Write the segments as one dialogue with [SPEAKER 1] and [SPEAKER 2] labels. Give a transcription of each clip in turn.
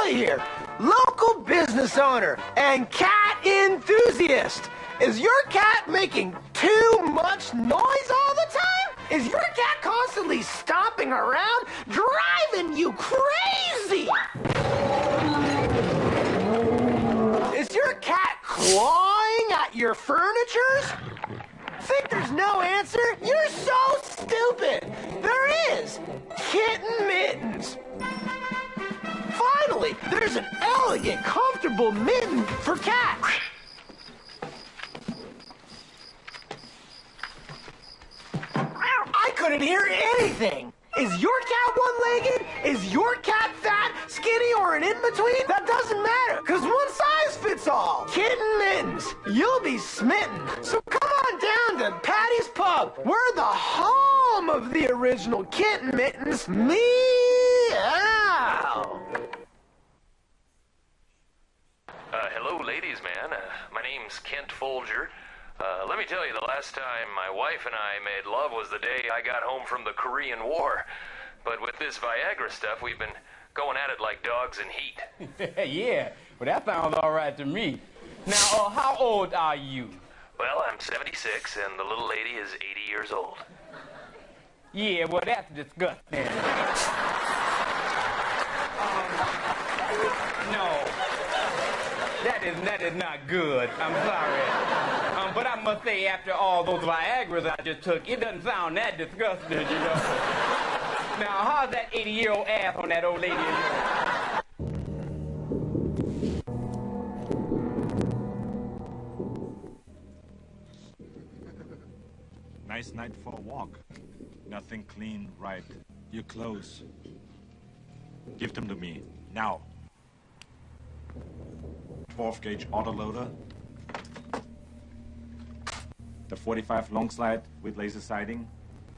[SPEAKER 1] Tate-Holly here, local business owner and cat enthusiast. Is your cat making too much noise all the time? Is your cat constantly stomping around, driving you crazy? Is your cat clawing at your furnitures? Think there's no answer? You're so stupid. There is. Kitten mittens. Finally, there's an elegant, comfortable mitten for cats. I couldn't hear anything. Is your cat one-legged? Is your cat fat, skinny, or an in-between? That doesn't matter, because one size fits all. Kitten mittens. You'll be smitten. So come on down to Patty's Pub. We're the home of the original kitten mittens. Meow.
[SPEAKER 2] Hello, ladies, man. My name's Kent Folger. Let me tell you, the last time my wife and I made love was the day I got home from the Korean War. But with this Viagra stuff, we've been going at it like dogs in heat.
[SPEAKER 3] Yeah, well, that sounds all right to me. Now, how old are you?
[SPEAKER 2] Well, I'm 76, and the little lady is 80 years old.
[SPEAKER 3] Yeah, well, that's disgusting. No. That is not good. I'm sorry. But I must say, after all those Viagras I just took, it doesn't sound that disgusting, you know. Now, how's that 80-year-old ass on that old lady?
[SPEAKER 4] Nice night for a walk. Nothing clean, right? Your clothes. Give them to me, now. 12-gauge autoloader. The 45 long slide with laser sighting.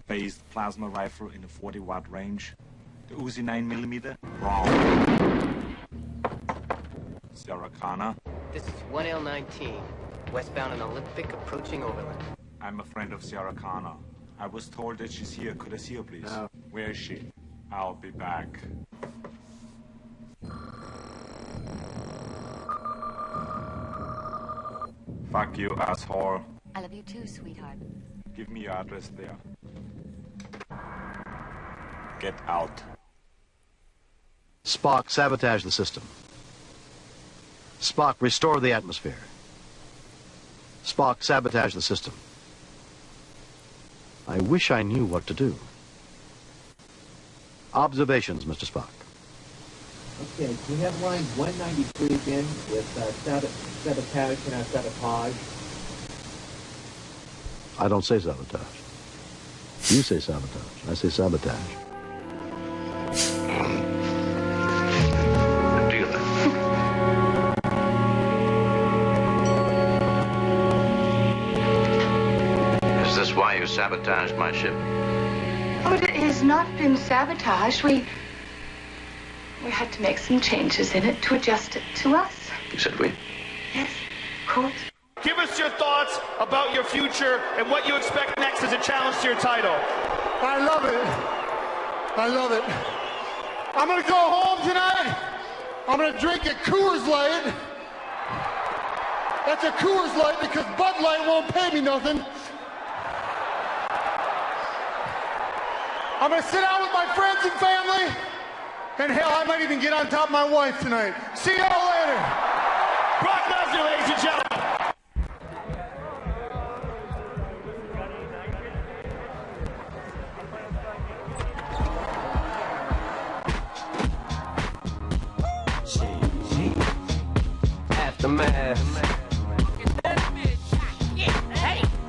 [SPEAKER 4] Phased plasma rifle in a 40-watt range. The Uzi 9mm. Wrong. Sarah Connor.
[SPEAKER 5] This is 1L19. Westbound and Olympic approaching Overland.
[SPEAKER 4] I'm a friend of Sarah Connor. I was told that she's here. Could I see her, please?
[SPEAKER 5] No.
[SPEAKER 4] Where is she? I'll be back. Fuck you, asshole.
[SPEAKER 6] I love you too, sweetheart.
[SPEAKER 4] Give me your address there. Get out.
[SPEAKER 7] Spock, sabotage the system. Spock, restore the atmosphere. Spock, sabotage the system. I wish I knew what to do. Observations, Mr. Spock.
[SPEAKER 8] Okay, can we have line 193 again with sabotage and sabotage?
[SPEAKER 7] I don't say sabotage. You say sabotage. I say sabotage.
[SPEAKER 9] Is this why you sabotaged my ship?
[SPEAKER 6] Oh, it has not been sabotaged. We had to make some changes in it to adjust it to us.
[SPEAKER 9] You said we?
[SPEAKER 6] Yes, of course.
[SPEAKER 10] Give us your thoughts about your future and what you expect next as a challenge to your title.
[SPEAKER 11] I love it. I love it. I'm going to go home tonight. I'm going to drink a Coors Light. That's a Coors Light because Bud Light won't pay me nothing. I'm going to sit out with my friends and family. And hell, I might even get on top of my wife tonight. See y'all later.
[SPEAKER 10] Brock Lesnar, ladies and gentlemen.
[SPEAKER 12] Aftermath.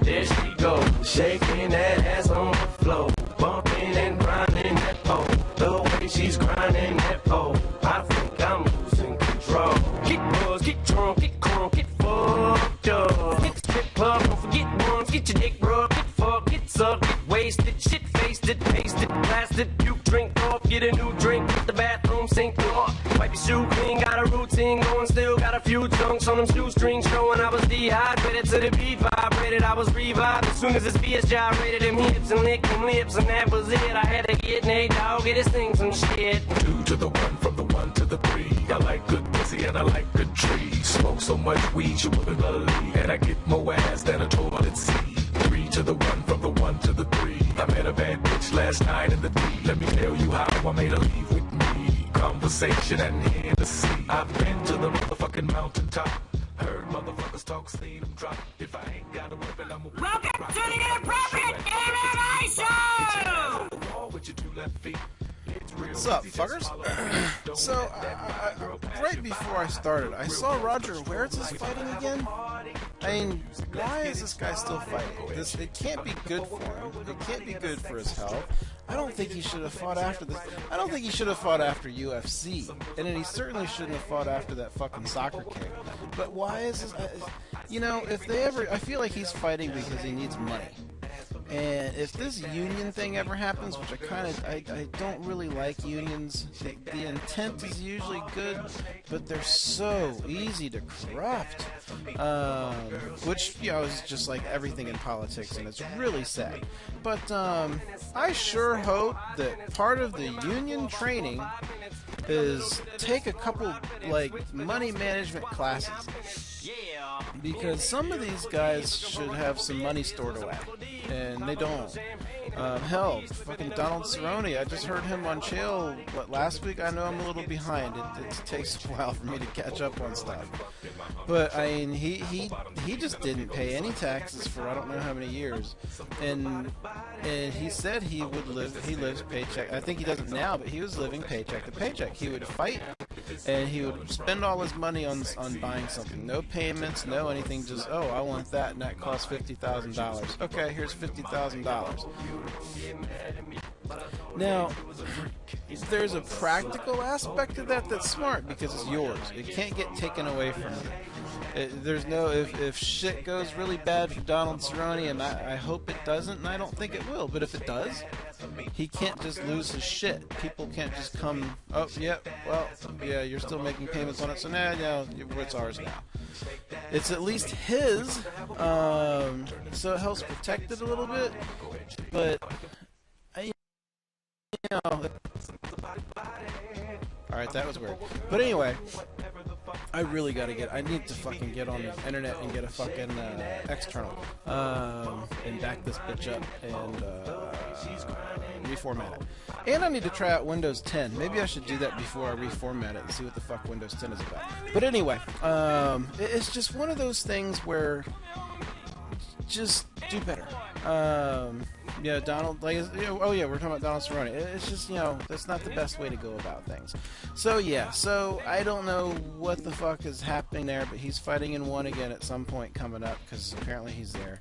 [SPEAKER 12] There she goes, shaking that ass on the floor, bumping and grinding that pole. The way she's grinding that pole, I think I'm losing control. Get buzzed, get drunk, get crunk, get fucked up. Hit the strip club, don't forget once, get your dick rubbed, get fucked, get sucked, get wasted, shit faced it, pasted, blasted, you drink off, get a new drink, hit the bathroom sink off. Wipe your shoe clean, got a routine going, still got a few chunks on them shoestrings showing I was dehydrated to the beat, vibrated, I was revived. live as soon as this bitch gyrated them hips and licked them lips, and that was it. I had to get Nate Dogg, get this thing some shit.
[SPEAKER 13] 2 to the 1, from the 1 to the 3. I like good pussy and I like good trees. Smoke so much weed you wouldn't believe, and I get more ass than a toilet seat. 3 to the 1, from the 1 to the 3. I met a bad bitch last night in the D. Let me tell you how I made her leave with me. Conversation and Hennessy. I've been to the motherfucking mountaintop. Heard motherfuckers talk, seen them drop. If I ain't got a weapon, I'm a
[SPEAKER 14] Welcome to the Inappropriate MMA Show!
[SPEAKER 15] What's up, fuckers? So, right before I started, I saw Roger. Where's this fighting again? I mean, why is this guy still fighting? It can't be good for him. It can't be good for his health. I don't think he should have fought after this. I don't think he should have fought after UFC. And then he certainly shouldn't have fought after that fucking soccer kick. But why is this? You know, if they ever... I feel like he's fighting because he needs money. And if this union thing ever happens, which I don't really like unions, the intent is usually good, but they're so easy to corrupt. Which, you know, is just like everything in politics, and it's really sad. But I sure hope that part of the union training is take a couple, like, money management classes. Because some of these guys should have some money stored away, and they don't. Hell, fucking Donald Cerrone, I just heard him on Chael last week. I know I'm a little behind. It takes a while for me to catch up on stuff. But, I mean, he just didn't pay any taxes for I don't know how many years. And he said he lives paycheck. I think he doesn't now, but he was living paycheck to paycheck. He would fight, and he would spend all his money on buying something. No payments, no anything, just, oh, I want that, and that costs $50,000. Okay, here's $50,000. Now, there's a practical aspect to that that's smart, because it's yours. It can't get taken away from you. There's no, if shit goes really bad for Donald Cerrone, and I hope it doesn't, and I don't think it will, but if it does, he can't just lose his shit. People can't just come, oh, yeah, well, yeah, you're still making payments on it, so now it's ours now. It's at least his, so it helps protect it a little bit, but, you know, alright, that was weird. But anyway, I really gotta I need to fucking get on the internet and get a fucking external, and back this bitch up and reformat it. And I need to try out Windows 10. Maybe I should do that before I reformat it and see what the fuck Windows 10 is about. But anyway, it's just one of those things where just do better. Yeah, Donald, like, oh yeah, we're talking about Donald Cerrone. It's just, you know, that's not the best way to go about things. So yeah, so I don't know what the fuck is happening there, but he's fighting in one again at some point coming up, because apparently he's there.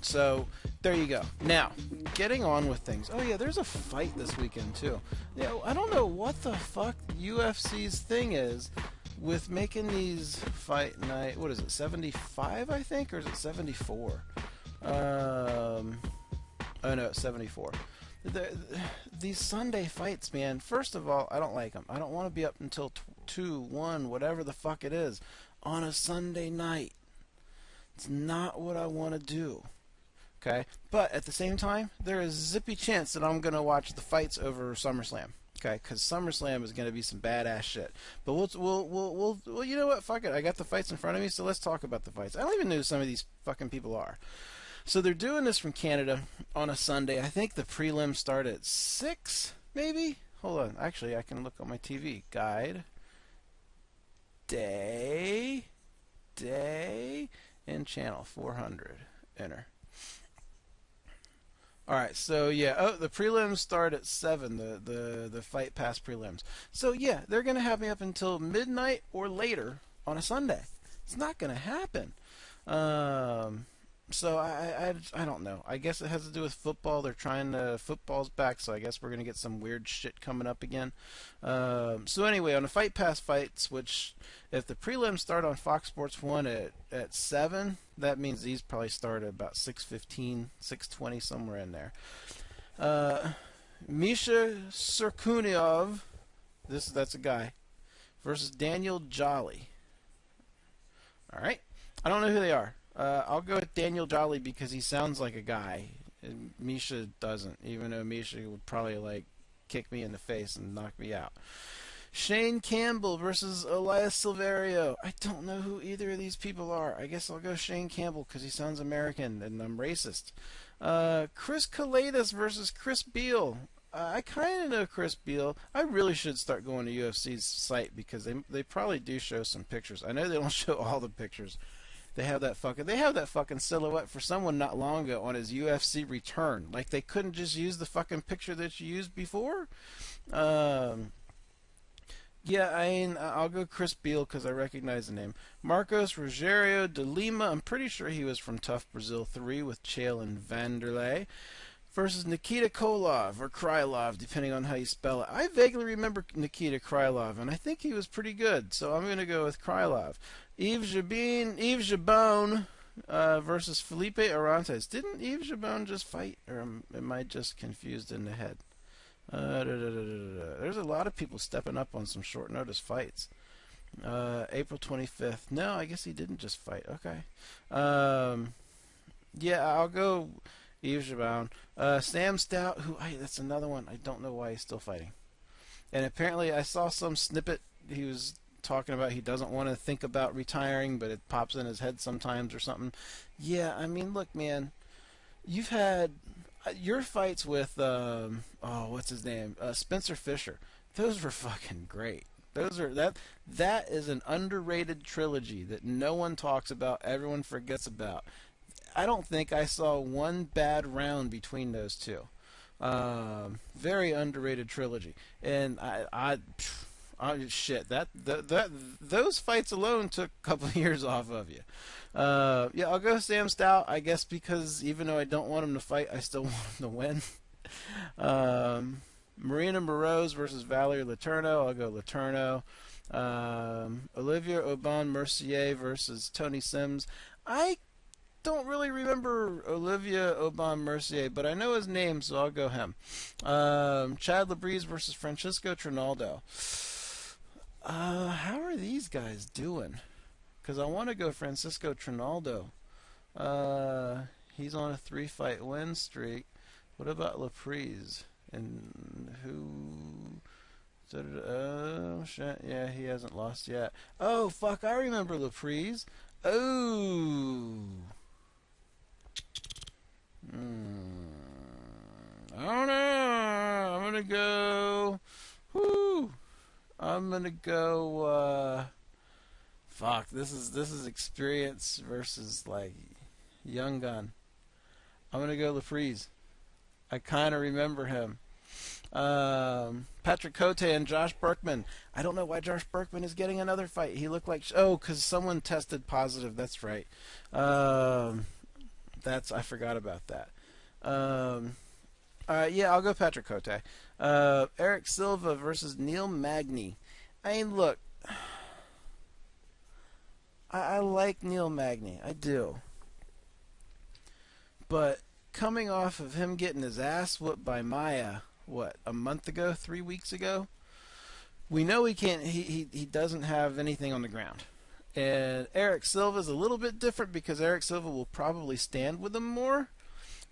[SPEAKER 15] So there you go. Now, getting on with things. Oh yeah, there's a fight this weekend too. You know, I don't know what the fuck UFC's thing is with making these fight night, what is it, 75 I think, or is it 74? Oh no, it's 74. These Sunday fights, man, first of all, I don't like them. I don't want to be up until 2, 1, whatever the fuck it is, on a Sunday night. It's not what I want to do. Okay? But at the same time, there is a zippy chance that I'm going to watch the fights over SummerSlam. Okay, because SummerSlam is going to be some badass shit. But we'll you know what? Fuck it. I got the fights in front of me, so let's talk about the fights. I don't even know who some of these fucking people are. So they're doing this from Canada on a Sunday. I think the prelims start at 6, maybe? Hold on. Actually, I can look on my TV. Guide. Day. And channel 400. Enter. Alright, so yeah, oh, the prelims start at 7, the Fight Pass prelims. So yeah, they're going to have me up until midnight or later on a Sunday. It's not going to happen. So I don't know. I guess it has to do with football. They're trying to, football's back, so I guess we're going to get some weird shit coming up again. So anyway, on the Fight Pass fights, which if the prelims start on Fox Sports 1 at 7, that means these probably start at about 6:15, 6:20, somewhere in there. Misha Serkunov, that's a guy, versus Daniel Jolly. Alright. I don't know who they are. I'll go with Daniel Jolly because he sounds like a guy. And Miesha doesn't, even though Miesha would probably like kick me in the face and knock me out. Shane Campbell versus Elias Silverio. I don't know who either of these people are. I guess I'll go Shane Campbell because he sounds American and I'm racist. Chris Kalidas versus Chris Beal. I kind of know Chris Beal. I really should start going to UFC's site because they probably do show some pictures. I know they don't show all the pictures. They have that fucking silhouette for someone not long ago on his UFC return. Like they couldn't just use the fucking picture that you used before. Yeah, I mean, I'll go Chris Beal because I recognize the name. Marcos Rogério de Lima. I'm pretty sure he was from Tough Brazil 3 with Chael and Vanderlei. Versus Nikita Krylov, or Krylov, depending on how you spell it. I vaguely remember Nikita Krylov, and I think he was pretty good, so I'm going to go with Krylov. Yves Jabon versus Felipe Arantes. Didn't Yves Jabon just fight, or am I just confused in the head? There's a lot of people stepping up on some short notice fights. April 25th. No, I guess he didn't just fight. Okay. Yeah, I'll go Yves Jabon. Sam Stout, that's another one. I don't know why he's still fighting. And apparently I saw some snippet he was talking about he doesn't want to think about retiring, but it pops in his head sometimes or something. Yeah, I mean, look, man, you've had your fights with what's his name? Spencer Fisher. Those were fucking great. That is an underrated trilogy that no one talks about, everyone forgets about. I don't think I saw one bad round between those two. Very underrated trilogy. And those fights alone took a couple of years off of you. Yeah, I'll go Sam Stout, I guess, because even though I don't want him to fight, I still want him to win. Marina Moroz versus Valerie Letourneau. I'll go Letourneau. Olivier Aubin-Mercier versus Tony Sims. I don't really remember Olivier Aubin-Mercier, but I know his name, so I'll go him. Chad Labrise versus Francisco Trinaldo. How are these guys doing? Because I want to go Francisco Trinaldo. He's on a 3-fight win streak. What about Laprise? And who? Oh, shit. Yeah, he hasn't lost yet. Oh, fuck, I remember Laprise. Oh. I don't know. I'm going to go... Whoo. I'm going to go... fuck, this is experience versus, like, young gun. I'm going to go Laprise. I kind of remember him. Patrick Cote and Josh Berkman. I don't know why Josh Berkman is getting another fight. He looked like... Oh, because someone tested positive. That's right. I forgot about that. Yeah, I'll go Patrick Cote. Eric Silva versus Neil Magny. I mean, look. I like Neil Magny. I do. But coming off of him getting his ass whooped by Maya, what, a month ago, 3 weeks ago? We know he can't. He doesn't have anything on the ground. And Eric Silva's a little bit different because Eric Silva will probably stand with him more.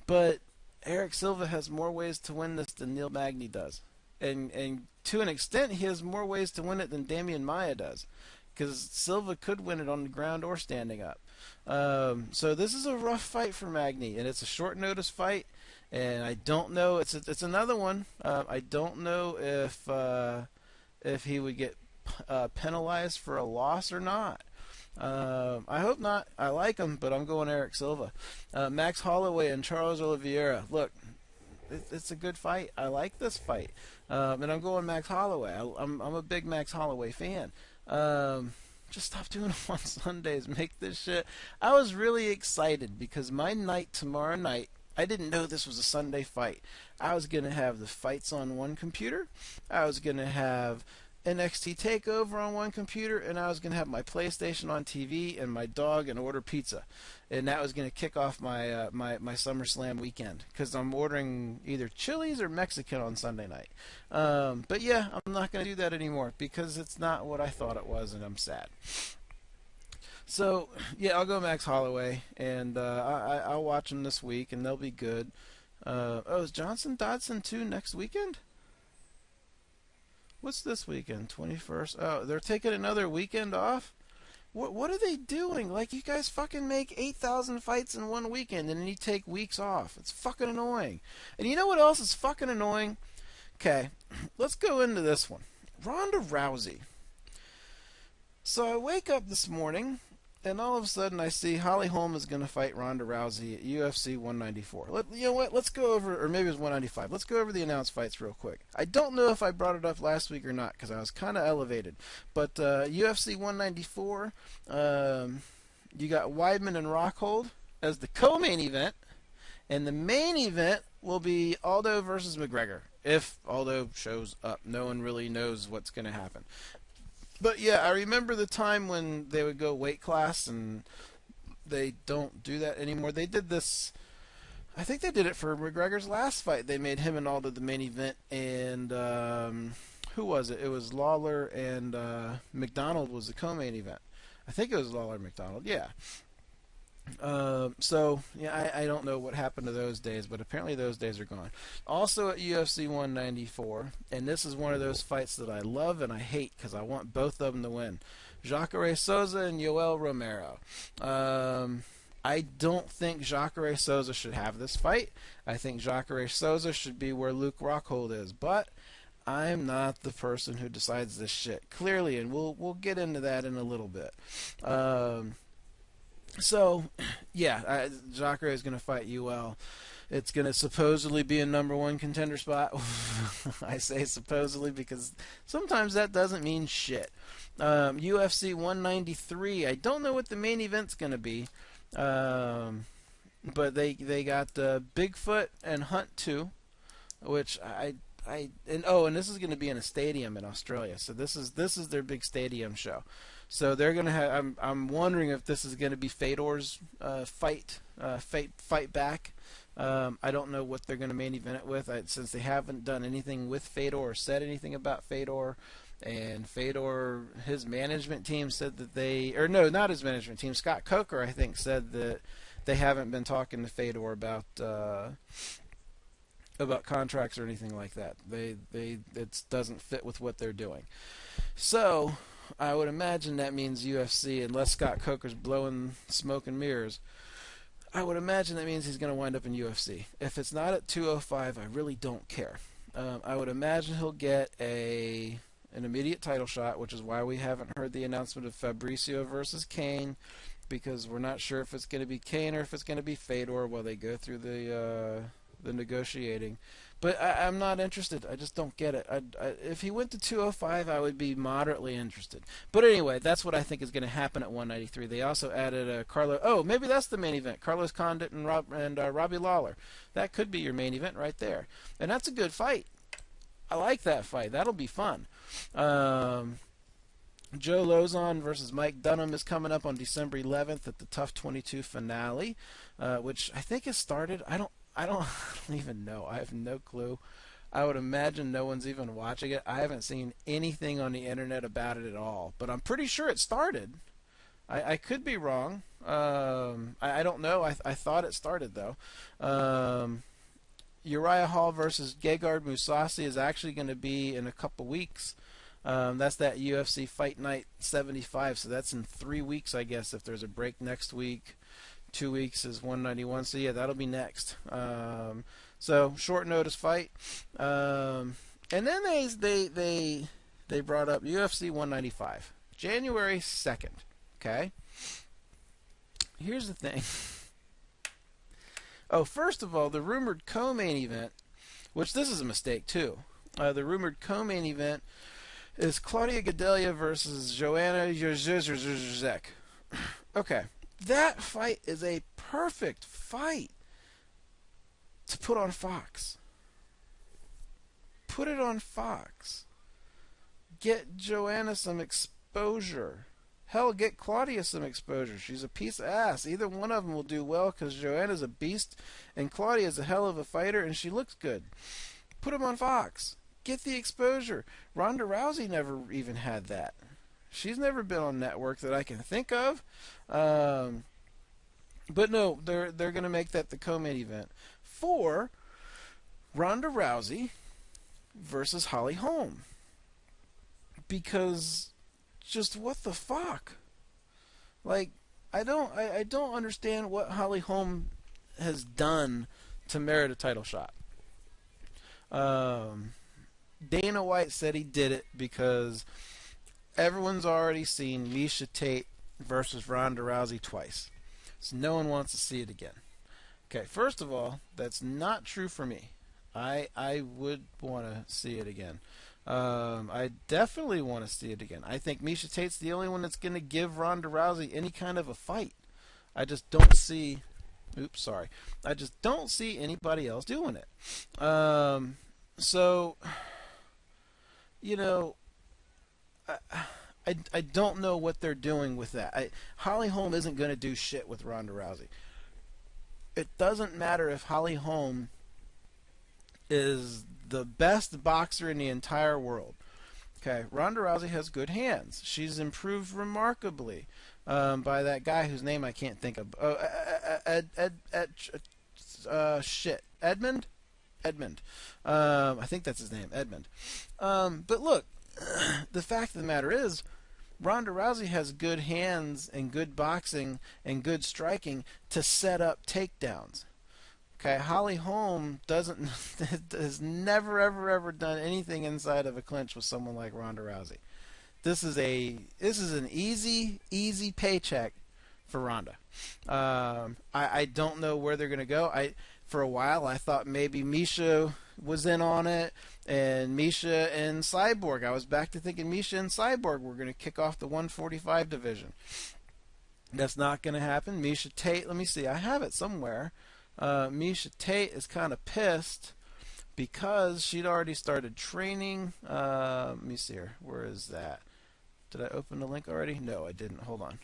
[SPEAKER 15] But Eric Silva has more ways to win this than Neil Magny does. And to an extent, he has more ways to win it than Damian Maia does. Because Silva could win it on the ground or standing up. So this is a rough fight for Magny, and it's a short notice fight. And I don't know. It's another one. I don't know if he would get penalized for a loss or not. I hope not. I like him, but I'm going Eric Silva. Max Holloway and Charles Oliveira. Look, it's a good fight. I like this fight, and I'm going Max Holloway. I'm a big Max Holloway fan. Just stop doing them on Sundays. Make this shit. I was really excited because my night tomorrow night, I didn't know this was a Sunday fight. I was going to have the fights on one computer. I was going to have NXT TakeOver on one computer, and I was going to have my PlayStation on TV and my dog and order pizza. And that was going to kick off my my SummerSlam weekend because I'm ordering either Chili's or Mexican on Sunday night. But yeah, I'm not going to do that anymore because it's not what I thought it was, and I'm sad. So, yeah, I'll go Max Holloway, and I'll watch them this week, and they'll be good. Is Johnson Dodson 2 next weekend? What's this weekend? 21st? Oh, they're taking another weekend off? What are they doing? Like, you guys fucking make 8,000 fights in one weekend, and then you take weeks off. It's fucking annoying. And you know what else is fucking annoying? Okay, let's go into this one. Ronda Rousey. So I wake up this morning, and all of a sudden I see Holly Holm is going to fight Ronda Rousey at UFC 194. You know what? Let's go over, or maybe it was 195. Let's go over the announced fights real quick. I don't know if I brought it up last week or not because I was kind of elevated. But UFC 194, you got Weidman and Rockhold as the co-main event, and the main event will be Aldo versus McGregor. If Aldo shows up, no one really knows what's going to happen. But yeah, I remember the time when they would go weight class, and they don't do that anymore. They did this, I think they did it for McGregor's last fight. They made him and Aldo the main event, and who was it? It was Lawler and McDonald was the co-main event. I think it was Lawler McDonald, yeah. So, yeah, I don't know what happened to those days, but apparently those days are gone. Also at UFC 194, and this is one of those fights that I love and I hate because I want both of them to win. Jacare Souza and Yoel Romero. I don't think Jacare Souza should have this fight. I think Jacare Souza should be where Luke Rockhold is, but I'm not the person who decides this shit, clearly, and we'll get into that in a little bit. So, yeah, Jacare is going to fight Yoel. It's going to supposedly be a #1 contender spot. I say supposedly because sometimes that doesn't mean shit. UFC 193, I don't know what the main event's going to be, but they got Bigfoot and Hunt 2, which and this is going to be in a stadium in Australia. So this is their big stadium show. So they're going to have. I'm wondering if this is going to be Fedor's fight back. I don't know what they're going to main event it with, since they haven't done anything with Fedor or said anything about Fedor. And Fedor, his management team said that not his management team. Scott Coker, I think, said that they haven't been talking to Fedor about contracts or anything like that. It doesn't fit with what they're doing. So I would imagine that means UFC, unless Scott Coker's blowing smoke and mirrors, I would imagine that means he's going to wind up in UFC. If it's not at 205, I really don't care. I would imagine he'll get an immediate title shot, which is why we haven't heard the announcement of Fabricio versus Kane, because we're not sure if it's going to be Kane or if it's going to be Fedor while they go through the negotiating. But I'm not interested. I just don't get it. If he went to 205, I would be moderately interested. But anyway, that's what I think is going to happen at 193. They also added Carlos. Oh, maybe that's the main event. Carlos Condit and Robbie Lawler. That could be your main event right there. And that's a good fight. I like that fight. That'll be fun. Joe Lozon versus Mike Dunham is coming up on December 11th at the Tough 22 finale, which I think has started. I don't even know. I have no clue. I would imagine no one's even watching it. I haven't seen anything on the internet about it at all. But I'm pretty sure it started. I could be wrong. I don't know. I thought it started, though. Uriah Hall versus Gegard Mousasi is actually going to be in a couple weeks. That's that UFC Fight Night 75. So that's in 3 weeks, I guess, if there's a break next week. 2 weeks is 191, so yeah, that'll be next. So short notice fight, and then they brought up UFC 195, January 2nd. Okay, here's the thing. Oh, first of all, the rumored co-main event, which this is a mistake too. The rumored co-main event is Claudia Gadelha versus Joanna Jędrzejczyk. Okay. That fight is a perfect fight to put on Fox. Put it on Fox. Get Joanna some exposure. Hell, get Claudia some exposure. She's a piece of ass. Either one of them will do well because Joanna's a beast and Claudia's a hell of a fighter and she looks good. Put them on Fox. Get the exposure. Ronda Rousey never even had that. She's never been on network that I can think of. But no, they're going to make that the co-main event for Ronda Rousey versus Holly Holm. Because just what the fuck? Like, I don't understand what Holly Holm has done to merit a title shot. Dana White said he did it because everyone's already seen Miesha Tate versus Ronda Rousey twice. So no one wants to see it again. Okay, first of all, that's not true for me. I would want to see it again. I definitely want to see it again. I think Miesha Tate's the only one that's going to give Ronda Rousey any kind of a fight. I just don't see... Oops, sorry. I just don't see anybody else doing it. So, you know, I don't know what they're doing with that. Holly Holm isn't going to do shit with Ronda Rousey. It doesn't matter if Holly Holm is the best boxer in the entire world. Okay, Ronda Rousey has good hands. She's improved remarkably by that guy whose name I can't think of. Edmund. I think that's his name, Edmund. But look, the fact of the matter is, Ronda Rousey has good hands and good boxing and good striking to set up takedowns. Okay, Holly Holm has never ever done anything inside of a clinch with someone like Ronda Rousey. This is an easy paycheck for Ronda. I don't know where they're going to go. For a while I thought maybe Miesha was in on it, and Miesha and Cyborg. I was back to thinking Miesha and Cyborg were going to kick off the 145 division. That's not going to happen. Miesha Tate, let me see, I have it somewhere. Miesha Tate is kind of pissed because she'd already started training. Let me see here. Where is that? Did I open the link already? No, I didn't. Hold on.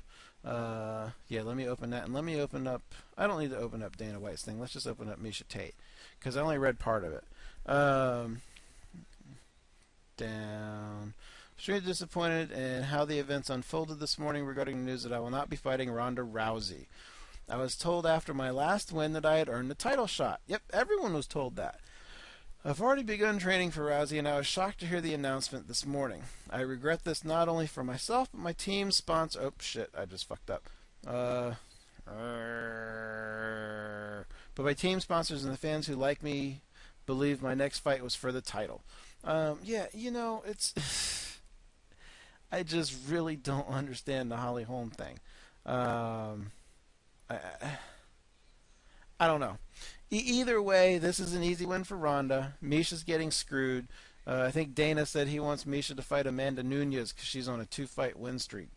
[SPEAKER 15] Yeah, let me open that. And let me open up... I don't need to open up Dana White's thing. Let's just open up Miesha Tate, because I only read part of it. Down. Extremely disappointed in how the events unfolded this morning regarding the news that I will not be fighting Ronda Rousey. I was told after my last win that I had earned the title shot. Yep, everyone was told that. I've already begun training for Rousey, and I was shocked to hear the announcement this morning. I regret this not only for myself, but my team's sponsor... Oh, shit, I just fucked up. But my team sponsors and the fans who like me believe my next fight was for the title. Yeah, you know, it's... I just really don't understand the Holly Holm thing. I don't know. Either way, this is an easy win for Ronda. Miesha's getting screwed. I think Dana said he wants Miesha to fight Amanda Nunes because she's on a 2-fight win streak.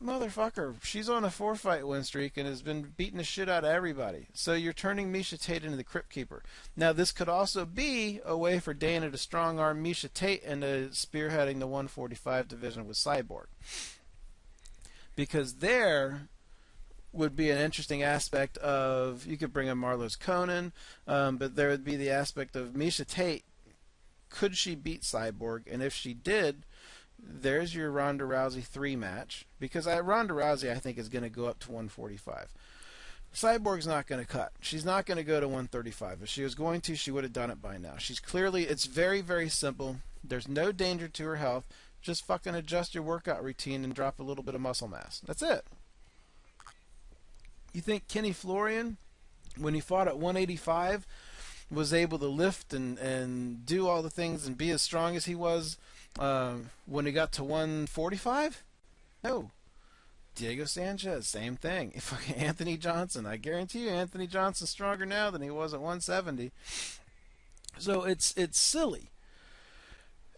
[SPEAKER 15] Motherfucker, she's on a 4-fight win streak and has been beating the shit out of everybody. So you're turning Miesha Tate into the Crypt Keeper. Now, this could also be a way for Dana to strong-arm Miesha Tate into spearheading the 145 division with Cyborg. Because there would be an interesting aspect of, you could bring in Marlos Conan, but there would be the aspect of Miesha Tate. Could she beat Cyborg? And if she did, there's your Ronda Rousey 3 match. Because Ronda Rousey, I think, is going to go up to 145. Cyborg's not going to cut. She's not going to go to 135. If she was going to, she would have done it by now. She's clearly, it's very, very simple. There's no danger to her health. Just fucking adjust your workout routine and drop a little bit of muscle mass. That's it. You think Kenny Florian, when he fought at 185, was able to lift and do all the things and be as strong as he was when he got to 145? No. Diego Sanchez, same thing. Fucking Anthony Johnson, I guarantee you Anthony Johnson's stronger now than he was at 170. So it's silly.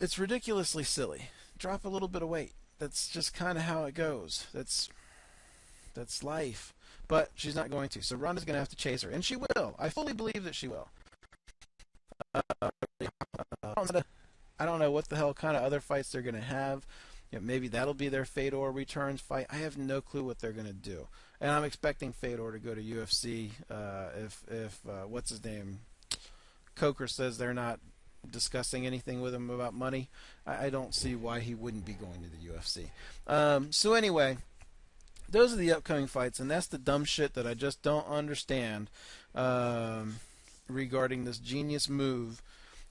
[SPEAKER 15] It's ridiculously silly. Drop a little bit of weight. That's just kind of how it goes. That's life. But she's not going to. So Ronda's going to have to chase her. And she will. I fully believe that she will. I don't know what the hell kind of other fights they're going to have. You know, maybe that'll be their Fedor returns fight. I have no clue what they're going to do. And I'm expecting Fedor to go to UFC if what's his name? Coker says they're not discussing anything with him about money, I don't see why he wouldn't be going to the UFC. So anyway, those are the upcoming fights, and that's the dumb shit that I just don't understand regarding this genius move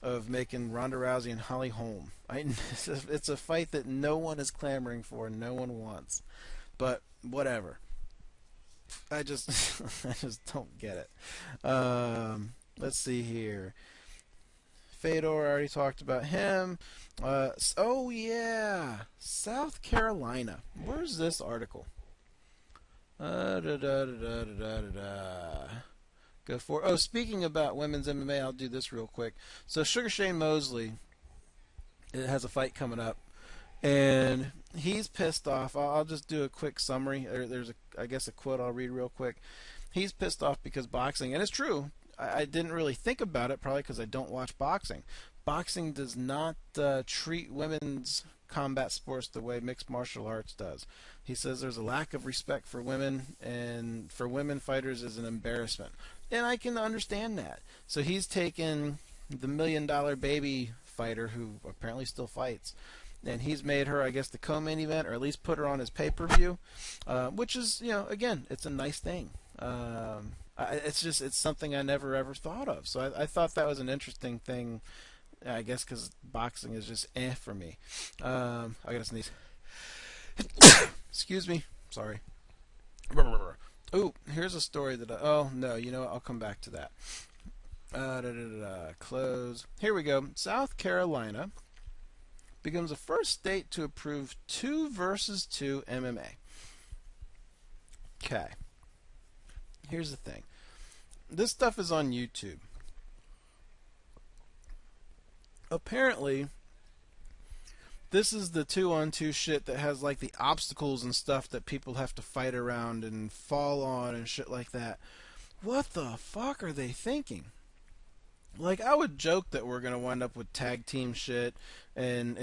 [SPEAKER 15] of making Ronda Rousey and Holly Holm. It's a fight that no one is clamoring for, no one wants. But whatever. I just don't get it. Let's see here. Fedor, I already talked about him. Oh yeah, South Carolina. Where's this article? Go for it. Oh, speaking about women's MMA, I'll do this real quick. So Sugar Shane Mosley, it has a fight coming up, and he's pissed off. I'll just do a quick summary. There's I guess a quote I'll read real quick. He's pissed off because boxing, and it's true. I didn't really think about it, probably because I don't watch boxing. Boxing does not treat women's combat sports the way mixed martial arts does. He says there's a lack of respect for women, and for women fighters is an embarrassment. And I can understand that. So he's taken the $1 million baby fighter, who apparently still fights, and he's made her, I guess, the co-main event, or at least put her on his pay-per-view, which is, again, it's a nice thing. It's something I never ever thought of. So I thought that was an interesting thing, I guess, because boxing is just for me. I gotta sneeze. Excuse me. Sorry. Ooh, here's a story that oh, no, you know what? I'll come back to that. Close. Here we go. South Carolina becomes the first state to approve 2 versus 2 MMA. Okay. Here's the thing. This stuff is on YouTube. Apparently, this is the 2-on-2 shit that has like the obstacles and stuff that people have to fight around and fall on and shit like that. What the fuck are they thinking? Like, I would joke that we're gonna wind up with tag team shit, and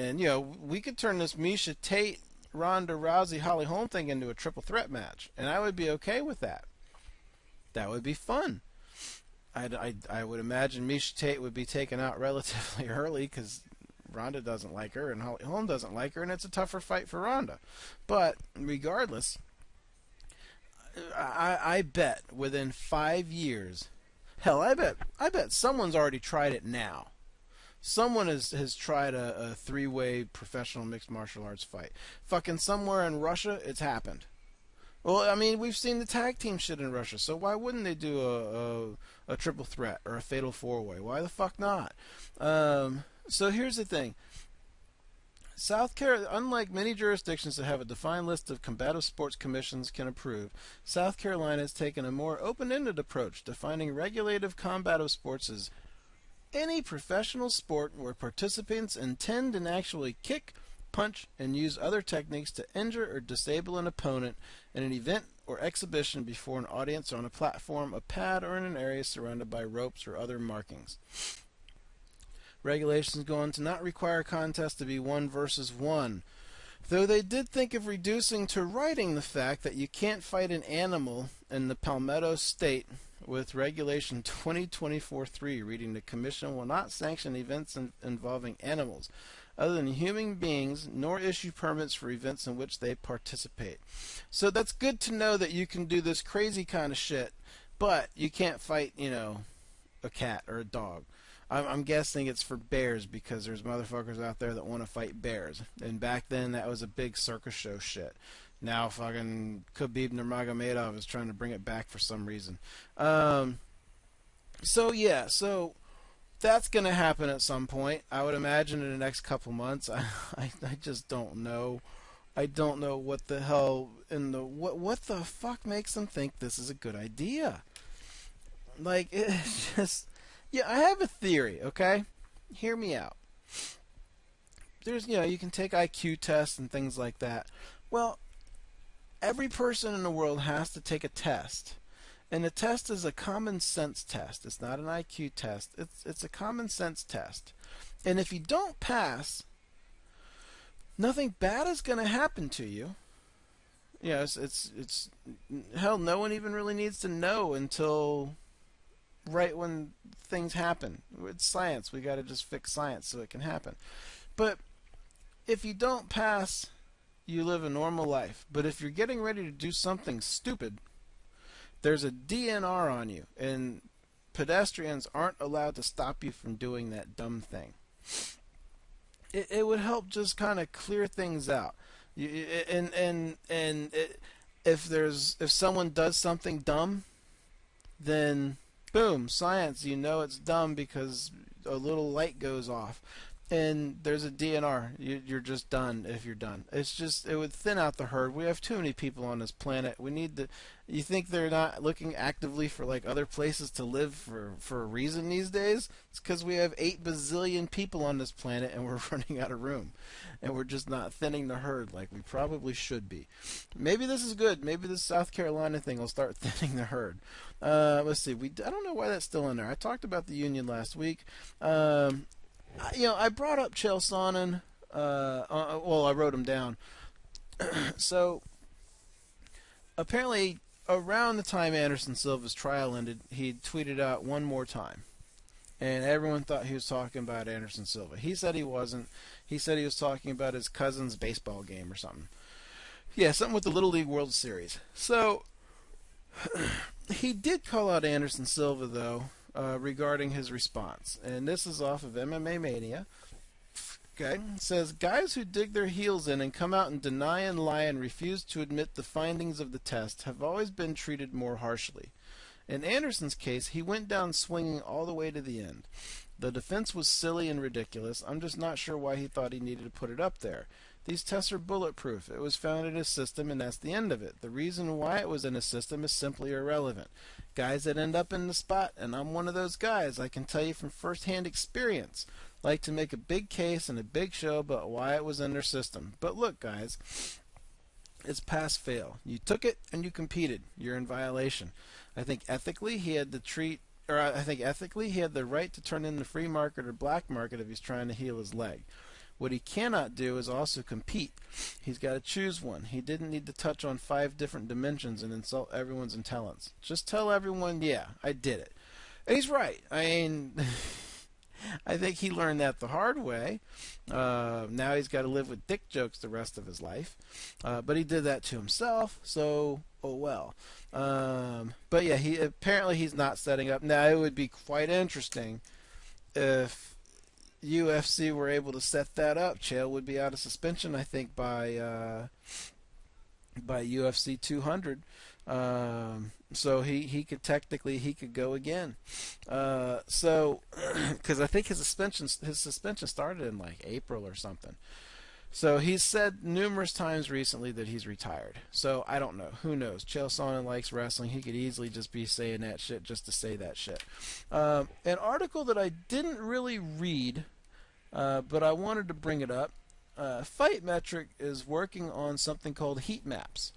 [SPEAKER 15] we could turn this Miesha Tate, Ronda Rousey, Holly Holm thing into a triple threat match, and I would be okay with that. That would be fun. I would imagine Miesha Tate would be taken out relatively early because Ronda doesn't like her and Holly Holm doesn't like her, and it's a tougher fight for Ronda. But regardless, I bet within 5 years, hell, I bet someone's already tried it now. Someone has tried a 3-way professional mixed martial arts fight. Fucking somewhere in Russia, it's happened. Well, I mean, we've seen the tag team shit in Russia, so why wouldn't they do a triple threat or a fatal 4-way? Why the fuck not? So here's the thing. South Carolina, unlike many jurisdictions that have a defined list of combative sports commissions can approve, South Carolina has taken a more open-ended approach, defining regulative combative sports as any professional sport where participants intend and actually kick, punch, and use other techniques to injure or disable an opponent in an event or exhibition before an audience or on a platform, a pad, or in an area surrounded by ropes or other markings. Regulations go on to not require contests to be 1 versus 1, though they did think of reducing to writing the fact that you can't fight an animal in the Palmetto State with Regulation 2024-3, reading the Commission will not sanction events involving animals other than human beings, nor issue permits for events in which they participate. So that's good to know that you can do this crazy kind of shit, but you can't fight, a cat or a dog. I'm guessing it's for bears because there's motherfuckers out there that want to fight bears. And back then, that was a big circus show shit. Now fucking Khabib Nurmagomedov is trying to bring it back for some reason. So that's going to happen at some point. I would imagine in the next couple months. I just don't know. I don't know what the hell what the fuck makes them think this is a good idea. Like, it's just... Yeah, I have a theory, okay? Hear me out. There's, you can take IQ tests and things like that. Well, every person in the world has to take a test. And the test is a common sense test. It's not an IQ test. It's a common sense test. And if you don't pass, nothing bad is going to happen to you. It's hell, no one even really needs to know until right when things happen. It's science. We got to just fix science so it can happen. But if you don't pass, you live a normal life. But if you're getting ready to do something stupid, there's a DNR on you, and pedestrians aren't allowed to stop you from doing that dumb thing. It would help just kind of clear things out. If someone does something dumb, then boom, science, you know it's dumb because a little light goes off. And there's a DNR. You're just done if you're done. It would thin out the herd. We have too many people on this planet. We need to. You think they're not looking actively for like other places to live for a reason these days? It's because we have 8 bazillion people on this planet and we're running out of room, and we're just not thinning the herd like we probably should be. Maybe this is good. Maybe this South Carolina thing will start thinning the herd. Let's see. I don't know why that's still in there. I talked about the union last week. I brought up Chael Sonnen. I wrote him down. So, apparently, around the time Anderson Silva's trial ended, he tweeted out one more time. And everyone thought he was talking about Anderson Silva. He said he wasn't. He said he was talking about his cousin's baseball game or something. Yeah, something with the Little League World Series. So, he did call out Anderson Silva, though, regarding his response. And this is off of MMA Mania. Okay, it says, guys who dig their heels in and come out and deny and lie and refuse to admit the findings of the test have always been treated more harshly. In Anderson's case, he went down swinging all the way to the end. The defense was silly and ridiculous. I'm just not sure why he thought he needed to put it up there. These tests are bulletproof. It was found in his system, and that's the end of it. The reason why it was in his system is simply irrelevant. Guys that end up in the spot, and I'm one of those guys, I can tell you from first-hand experience, like to make a big case and a big show about why it was in their system. But look, guys, it's pass-fail. You took it and you competed. You're in violation. I think ethically he had the right to turn in the free market or black market if he's trying to heal his leg. What he cannot do is also compete. He's got to choose one. He didn't need to touch on 5 different dimensions and insult everyone's intelligence. Just tell everyone, yeah, I did it. And he's right. I mean, I think he learned that the hard way. Now he's got to live with dick jokes the rest of his life. But he did that to himself, so oh well. But yeah, apparently he's not setting up. Now it would be quite interesting if UFC were able to set that up. Chael would be out of suspension, I think, by UFC 200. So he could go again. So because I think his suspension started in like April or something. So he's said numerous times recently that he's retired. So I don't know. Who knows? Chael Sonnen likes wrestling. He could easily just be saying that shit just to say that shit. An article that I didn't really read, but I wanted to bring it up. Fight Metric is working on something called heat maps,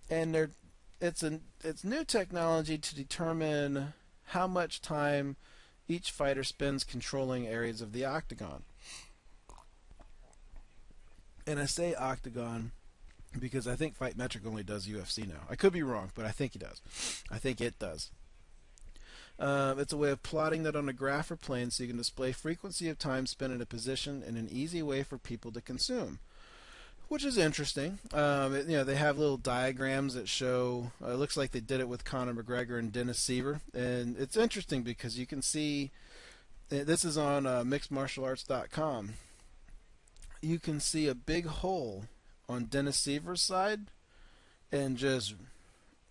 [SPEAKER 15] and it's new technology to determine how much time each fighter spends controlling areas of the octagon. And I say octagon because I think Fight Metric only does UFC now. I could be wrong, but I think he does. I think it does. It's a way of plotting that on a graph or plane so you can display frequency of time spent in a position in an easy way for people to consume, which is interesting. They have little diagrams that show, it looks like they did it with Conor McGregor and Dennis Seaver, and it's interesting because you can see, this is on mixedmartialarts.com, you can see a big hole on Dennis Seaver's side and just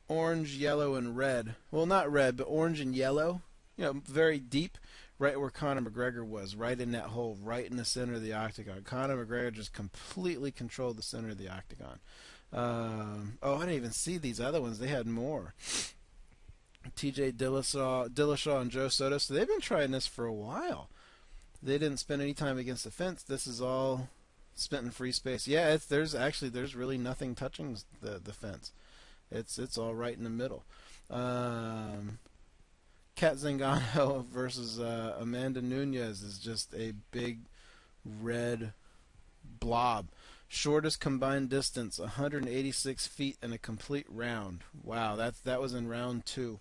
[SPEAKER 15] orange, yellow, and red. Well, not red, but orange and yellow. Very deep, right where Conor McGregor was, right in that hole, right in the center of the octagon. Conor McGregor just completely controlled the center of the octagon. I didn't even see these other ones. They had more. TJ Dillashaw and Joe Soto. So they've been trying this for a while. They didn't spend any time against the fence. This is all spent in free space. Yeah, there's really nothing touching the fence. It's all right in the middle. Kat Zingano versus Amanda Nunes is just a big red blob. Shortest combined distance, 186 feet in a complete round. Wow, that was in round 2.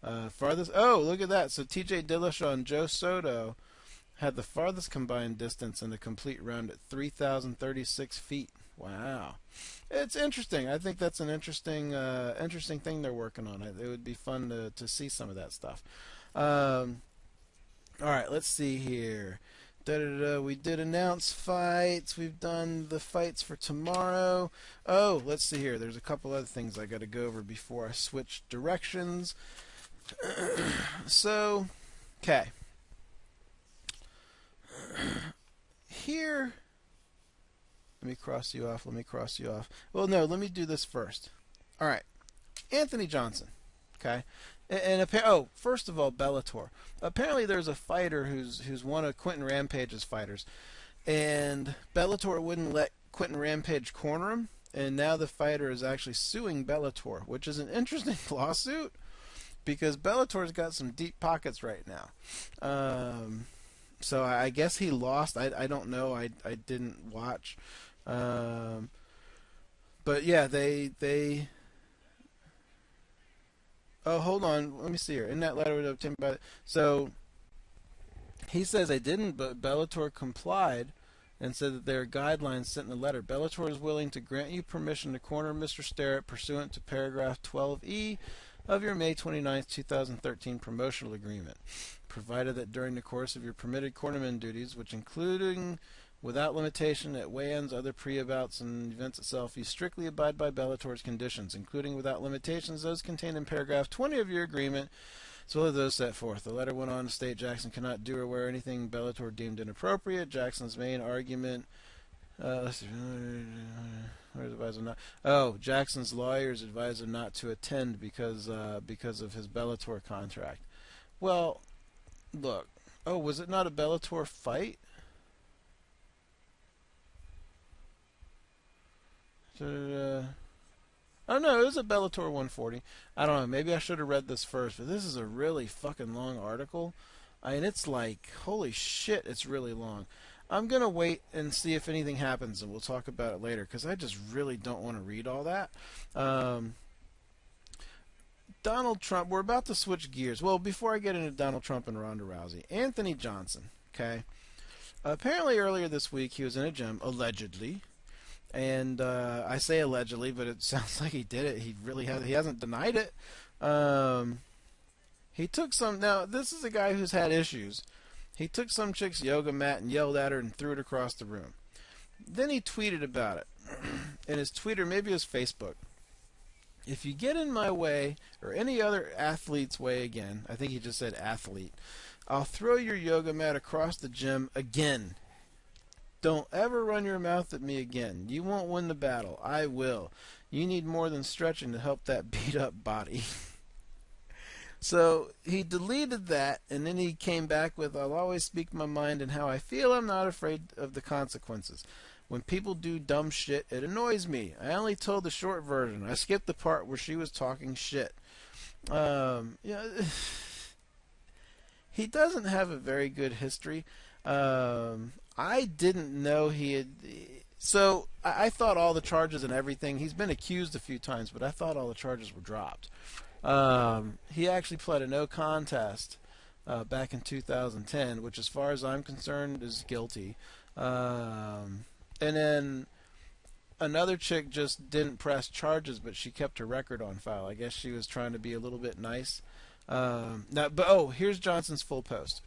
[SPEAKER 15] Farthest. Oh, look at that. So T.J. Dillashaw and Joe Soto had the farthest combined distance in the complete round at 3,036 feet. Wow, it's interesting. I think that's an interesting thing they're working on. It would be fun to see some of that stuff. All right, let's see here. We did announce fights. We've done the fights for tomorrow. Oh, let's see here. There's a couple other things I got to go over before I switch directions. So, okay. Here, let me cross you off. Well, no, let me do this first. All right. Anthony Johnson. Okay. And first of all, Bellator. Apparently, there's a fighter who's one of Quentin Rampage's fighters, and Bellator wouldn't let Quentin Rampage corner him, and now the fighter is actually suing Bellator, which is an interesting lawsuit because Bellator's got some deep pockets right now. So I guess he lost. I don't know. I didn't watch. But yeah, they. Oh, hold on. Let me see here. In that letter obtained by. So he says they didn't, but Bellator complied and said that there are guidelines sent in the letter. Bellator is willing to grant you permission to corner Mr. Starrett pursuant to paragraph 12E of your May 29, 2013 promotional agreement, provided that during the course of your permitted cornerman duties, which including without limitation at weigh-ins, other pre-bouts, and events itself, you strictly abide by Bellator's conditions, including without limitations those contained in paragraph 20 of your agreement, as well as those set forth. The letter went on to state Jackson cannot do or wear anything Bellator deemed inappropriate. Jackson's main argument... Jackson's lawyers advised him not to attend because of his Bellator contract. Well, look. Oh, was it not a Bellator fight? Oh no, it was a Bellator 140. I don't know. Maybe I should have read this first, but this is a really fucking long article. I mean, it's like, holy shit, it's really long. I'm going to wait and see if anything happens, and we'll talk about it later, because I just really don't want to read all that. Donald Trump, we're about to switch gears. Well, before I get into Donald Trump and Ronda Rousey, Anthony Johnson, okay? Apparently earlier this week he was in a gym, allegedly, and I say allegedly, but it sounds like he did it. He hasn't denied it. He took some, now this is a guy who's had issues. He took some chick's yoga mat and yelled at her and threw it across the room. Then he tweeted about it. In his tweet, or maybe his Facebook, if you get in my way, or any other athlete's way again, I think he just said athlete, I'll throw your yoga mat across the gym again. Don't ever run your mouth at me again. You won't win the battle. I will. You need more than stretching to help that beat up body. So he deleted that, and then he came back with, I'll always speak my mind and how I feel. I'm not afraid of the consequences. When people do dumb shit, it annoys me. I only told the short version. I skipped the part where she was talking shit. He doesn't have a very good history. I didn't know he had... So I thought all the charges and everything... He's been accused a few times, but I thought all the charges were dropped. He actually pled a no contest back in 2010, which as far as I'm concerned is guilty. And then another chick just didn't press charges, but she kept her record on file. I guess she was trying to be a little bit nice. Here's Johnson's full post.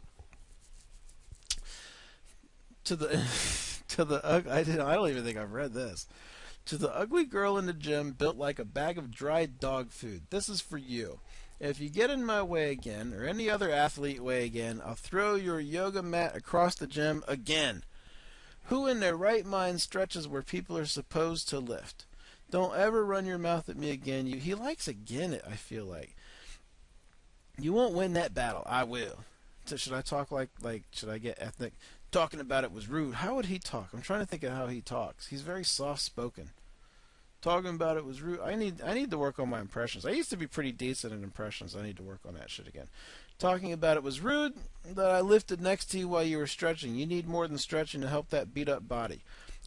[SPEAKER 15] I don't even think I've read this. To the ugly girl in the gym built like a bag of dried dog food, this is for you. If you get in my way again, or any other athlete way again, I'll throw your yoga mat across the gym again. Who in their right mind stretches where people are supposed to lift? Don't ever run your mouth at me again. He likes again it, I feel like. You won't win that battle. I will. So should I talk like should I get ethnic? Talking about it was rude. How would he talk? I'm trying to think of how he talks. He's very soft-spoken. Talking about it was rude. I need to work on my impressions. I used to be pretty decent at impressions. I need to work on that shit again. Talking about it was rude that I lifted next to you while you were stretching. You need more than stretching to help that beat-up body.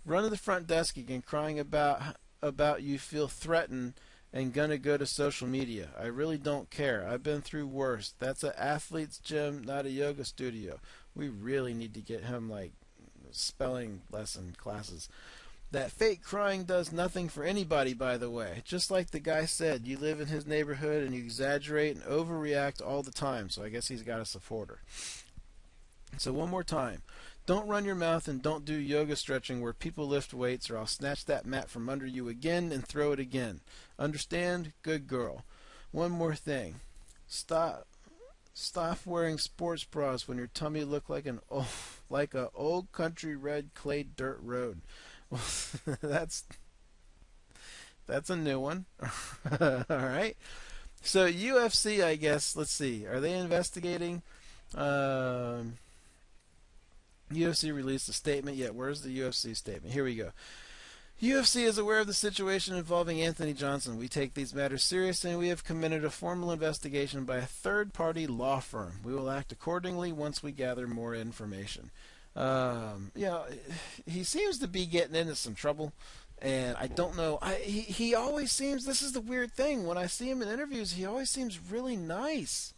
[SPEAKER 15] Run to the front desk again, crying about you feel threatened and gonna go to social media. I really don't care. I've been through worse. That's an athlete's gym, not a yoga studio. We really need to get him like spelling lesson classes. That fake crying does nothing for anybody, by the way. Just like the guy said, you live in his neighborhood and you exaggerate and overreact all the time. So I guess he's got a supporter. So one more time. Don't run your mouth and don't do yoga stretching where people lift weights, or I'll snatch that mat from under you again and throw it again. Understand? Good girl. One more thing. Stop wearing sports bras when your tummy look like an old country red clay dirt road. Well, that's a new one. All right. So UFC, I guess. Let's see. Are they investigating? UFC released a statement. Yeah, where's the UFC statement? Here we go. UFC is aware of the situation involving Anthony Johnson. We take these matters seriously, and we have committed a formal investigation by a third-party law firm. We will act accordingly once we gather more information. He seems to be getting into some trouble, and I don't know. He always seems. This is the weird thing. When I see him in interviews, he always seems really nice.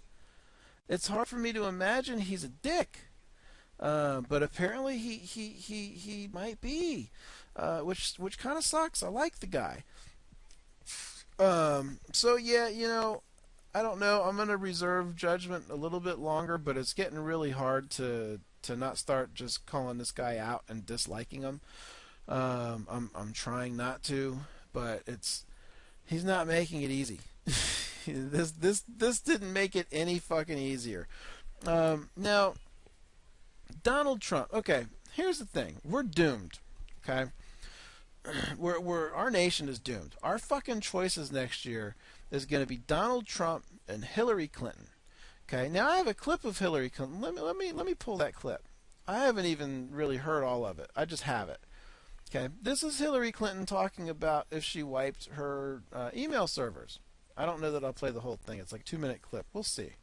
[SPEAKER 15] It's hard for me to imagine he's a dick, but apparently he might be. Which kind of sucks. I like the guy. So yeah, I don't know. I'm gonna reserve judgment a little bit longer, but it's getting really hard to not start just calling this guy out and disliking him. I'm trying not to, but he's not making it easy. This didn't make it any fucking easier. Now, Donald Trump. Okay, here's the thing. We're doomed. Okay, our nation is doomed. Our fucking choices next year is going to be Donald Trump and Hillary Clinton. Okay, now I have a clip of Hillary Clinton. Let me pull that clip. I haven't even really heard all of it. I just have it. Okay, this is Hillary Clinton talking about if she wiped her email servers. I don't know that I'll play the whole thing. It's like a 2-minute clip. We'll see.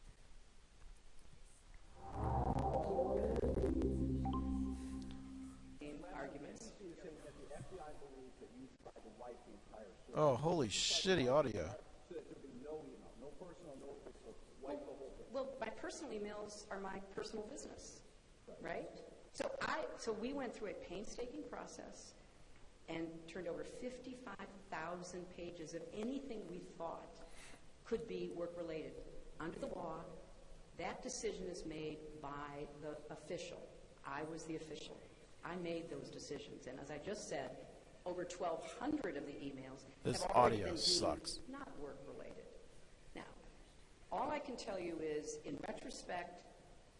[SPEAKER 15] Oh, holy shitty audio.
[SPEAKER 16] Well, my personal emails are my personal business, right? So we went through a painstaking process and turned over 55,000 pages of anything we thought could be work-related. Under the law, that decision is made by the official. I was the official. I made those decisions. And as I just said, over 1,200 of the emails
[SPEAKER 15] this
[SPEAKER 16] have already
[SPEAKER 15] audio
[SPEAKER 16] been
[SPEAKER 15] sucks.
[SPEAKER 16] Not work-related. Now, all I can tell you is, in retrospect,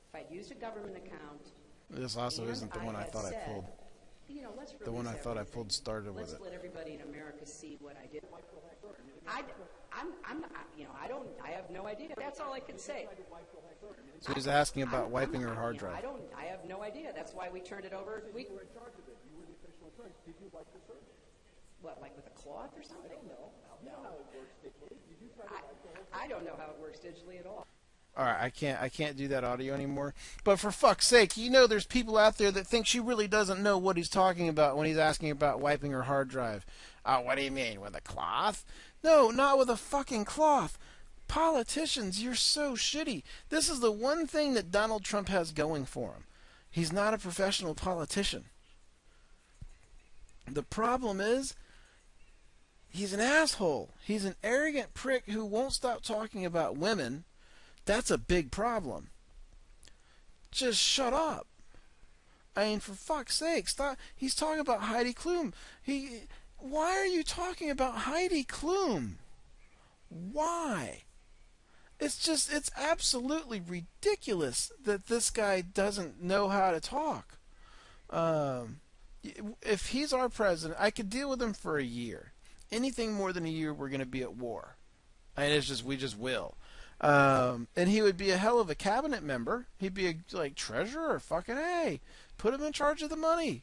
[SPEAKER 16] if I'd used a government account...
[SPEAKER 15] This also isn't the one I thought I pulled.
[SPEAKER 16] Let's
[SPEAKER 15] the one I thought I pulled started with it.
[SPEAKER 16] Let's let everybody in America see what I did. I have no idea. That's all I can say.
[SPEAKER 15] So he's asking about wiping her hard drive.
[SPEAKER 16] I have no idea. That's why we turned it over. What, like with a cloth or something? I don't know how it works digitally at all.
[SPEAKER 15] All right, I can't do that audio anymore. But for fuck's sake, there's people out there that think she really doesn't know what he's talking about when he's asking about wiping her hard drive. What do you mean, with a cloth? No, not with a fucking cloth. Politicians, you're so shitty. This is the one thing that Donald Trump has going for him. He's not a professional politician. The problem is, he's an asshole. He's an arrogant prick who won't stop talking about women. That's a big problem. Just shut up. I mean, for fuck's sake, stop. He's talking about Heidi Klum. Why are you talking about Heidi Klum? Why? It's absolutely ridiculous that this guy doesn't know how to talk. If he's our president, I could deal with him for a year. Anything more than a year, we're going to be at war. And we just will. And he would be a hell of a cabinet member. He'd be a treasurer. Fucking A. Put him in charge of the money.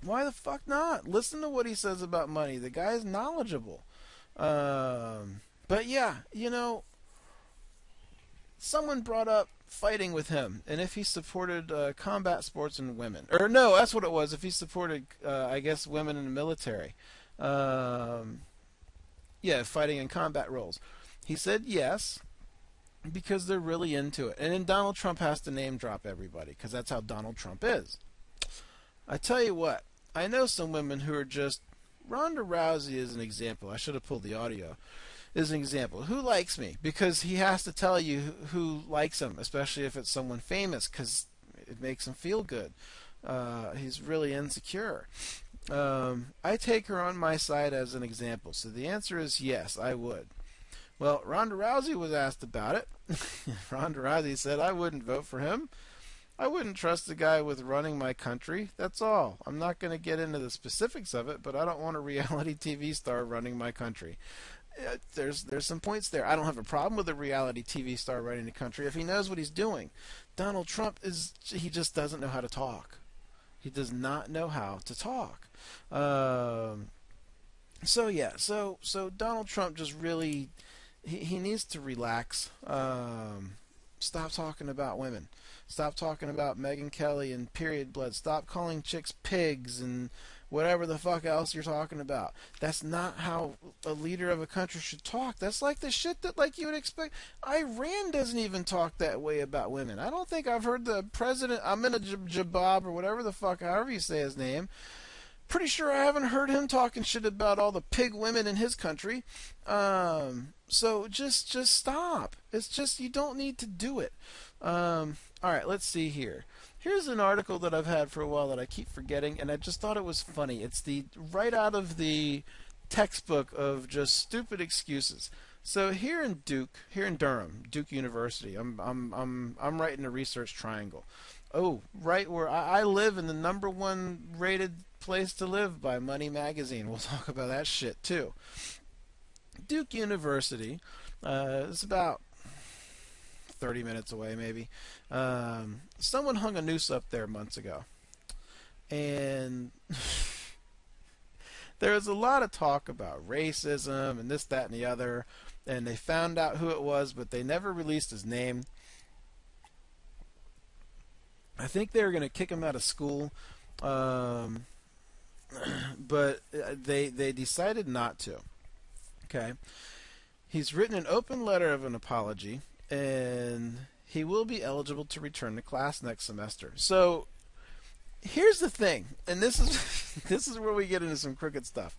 [SPEAKER 15] Why the fuck not? Listen to what he says about money. The guy's knowledgeable. But yeah, someone brought up fighting with him, and if he supported combat sports and women. Or no, that's what it was. If he supported, I guess, women in the military. Yeah, fighting in combat roles. He said yes, because they're really into it. And then Donald Trump has to name drop everybody, because that's how Donald Trump is. I tell you what, I know some women who are just... Ronda Rousey is an example. I should have pulled the audio. Is an example. Who likes me? Because he has to tell you who likes him, especially if it's someone famous, because it makes him feel good. He's really insecure. I take her on my side as an example. So the answer is yes, I would. Well, Ronda Rousey was asked about it. Ronda Rousey said, I wouldn't vote for him. I wouldn't trust the guy with running my country. That's all. I'm not going to get into the specifics of it, but I don't want a reality TV star running my country. There's some points there. I don't have a problem with a reality TV star running the country if he knows what he's doing. Donald Trump he just doesn't know how to talk. He does not know how to talk. So Donald Trump just really he needs to relax. Stop talking about women. Stop talking about Megyn Kelly and period blood. Stop calling chicks pigs and whatever the fuck else you're talking about. That's not how a leader of a country should talk. That's like the shit that like you would expect. Iran doesn't even talk that way about women. I don't think I've heard the president, Jabab or whatever the fuck, however you say his name. Pretty sure I haven't heard him talking shit about all the pig women in his country. So just stop. It's just you don't need to do it. All right, let's see here. Here's an article that I've had for a while that I keep forgetting, and I just thought it was funny. It's right out of the textbook of just stupid excuses. So here in Durham, Duke University, I'm right in the research triangle. Oh, right where I live in the #1 rated place to live by Money Magazine. We'll talk about that shit too. Duke University is about 30 minutes away, maybe. Someone hung a noose up there months ago. And there was a lot of talk about racism and this, that, and the other. And they found out who it was, but they never released his name. I think they were going to kick him out of school. But they decided not to. Okay. He's written an open letter of an apology, and he will be eligible to return to class next semester. So here's the thing, and this is where we get into some crooked stuff.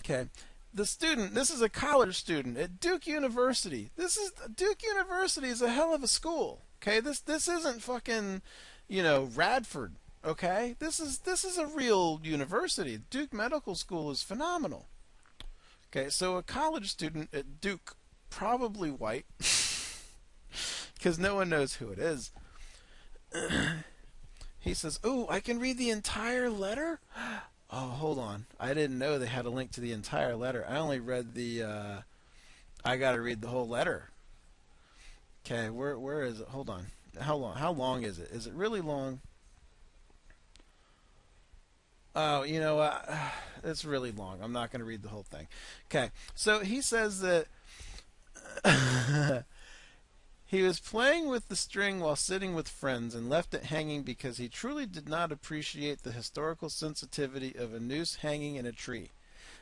[SPEAKER 15] Okay, the student, this is a college student at Duke University. Duke University is a hell of a school. Okay, this isn't fucking, Radford. Okay, this is a real university. Duke Medical School is phenomenal. Okay, so a college student at Duke, probably white, because no one knows who it is. He says, "Ooh, I can read the entire letter?" Oh, hold on. I didn't know they had a link to the entire letter. I only read the, I got to read the whole letter. Okay, where is it? Hold on. How long is it? Is it really long? Oh, you know what? It's really long. I'm not going to read the whole thing. Okay, so he says that he was playing with the string while sitting with friends and left it hanging because he truly did not appreciate the historical sensitivity of a noose hanging in a tree.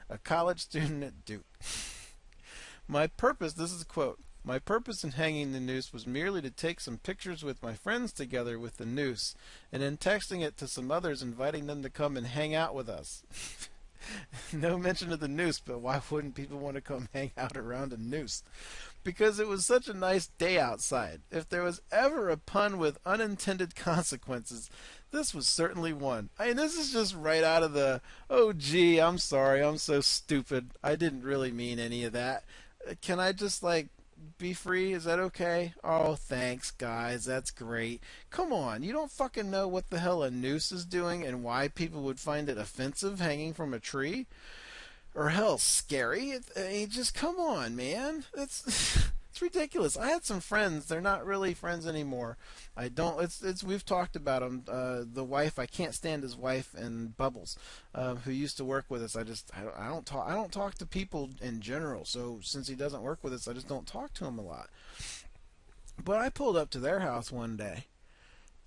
[SPEAKER 15] A college student at Duke. This is a quote, "My purpose in hanging the noose was merely to take some pictures with my friends together with the noose, and then texting it to some others inviting them to come and hang out with us." No mention of the noose, but why wouldn't people want to come hang out around a noose? Because it was such a nice day outside. If there was ever a pun with unintended consequences, this was certainly one. I mean, this is just right out of the, oh gee, I'm sorry, I'm so stupid. I didn't really mean any of that. Can I just, be free? Is that okay? Oh, thanks, guys. That's great. Come on. You don't fucking know what the hell a noose is doing and why people would find it offensive hanging from a tree? Or hell, scary? Just come on, man. It's ridiculous. I had some friends. They're not really friends anymore. We've talked about them. The wife, I can't stand his wife, and Bubbles, who used to work with us. I don't talk to people in general. So since he doesn't work with us, I just don't talk to him a lot. But I pulled up to their house one day,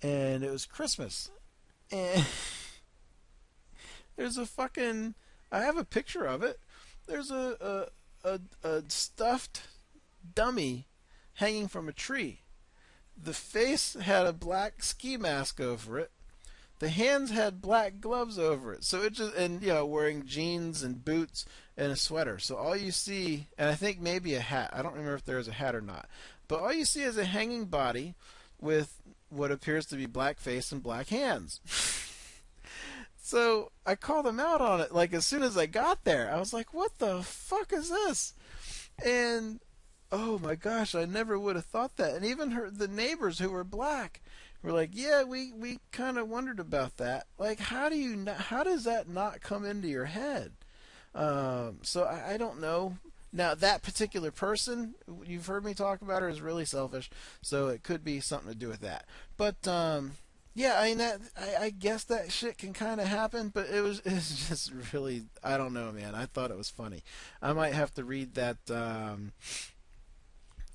[SPEAKER 15] and it was Christmas, and there's I have a picture of it. there's a stuffed dummy hanging from a tree. The face had a black ski mask over it. The hands had black gloves over it. So it just, and wearing jeans and boots and a sweater. So all you see, and I think maybe a hat. I don't remember if there was a hat or not. But all you see is a hanging body with what appears to be black face and black hands. So I called him out on it. Like as soon as I got there, I was like, "What the fuck is this?" And oh my gosh, I never would have thought that. And even the neighbors who were black were like, "Yeah, we kind of wondered about that. Like, how does that not come into your head?" So I don't know. Now that particular person, you've heard me talk about her, is really selfish. So it could be something to do with that. But yeah, I mean I guess that shit can kind of happen. But it's just really, I don't know, man. I thought it was funny. I might have to read that.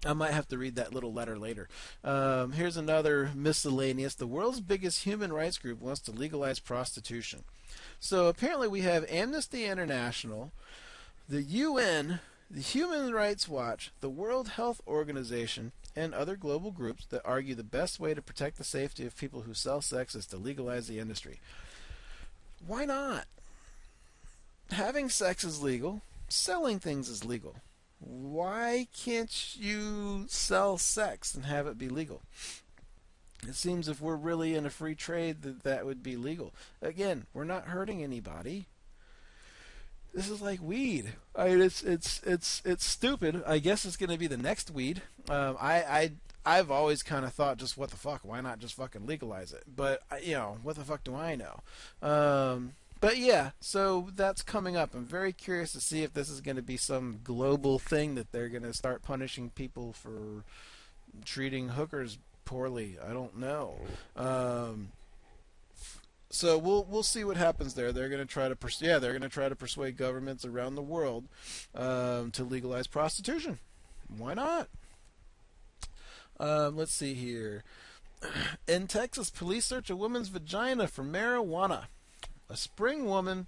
[SPEAKER 15] I might have to read that little letter later. Here's another miscellaneous. The world's biggest human rights group wants to legalize prostitution. So apparently we have Amnesty International, the UN, the Human Rights Watch, the World Health Organization, and other global groups that argue the best way to protect the safety of people who sell sex is to legalize the industry. Why not? Having sex is legal. Selling things is legal. Why can't you sell sex and have it be legal? It seems if we're really in a free trade that would be legal. Again, we're not hurting anybody. This is like weed. I mean, it's stupid. I guess it's going to be the next weed. I've always kind of thought, just what the fuck? Why not just fucking legalize it? But what the fuck do I know? But yeah, so that's coming up. I'm very curious to see if this is going to be some global thing that they're going to start punishing people for treating hookers poorly. I don't know. So we'll see what happens there. They're going to try to persuade governments around the world to legalize prostitution. Why not? Let's see here. In Texas, police search a woman's vagina for marijuana. A spring woman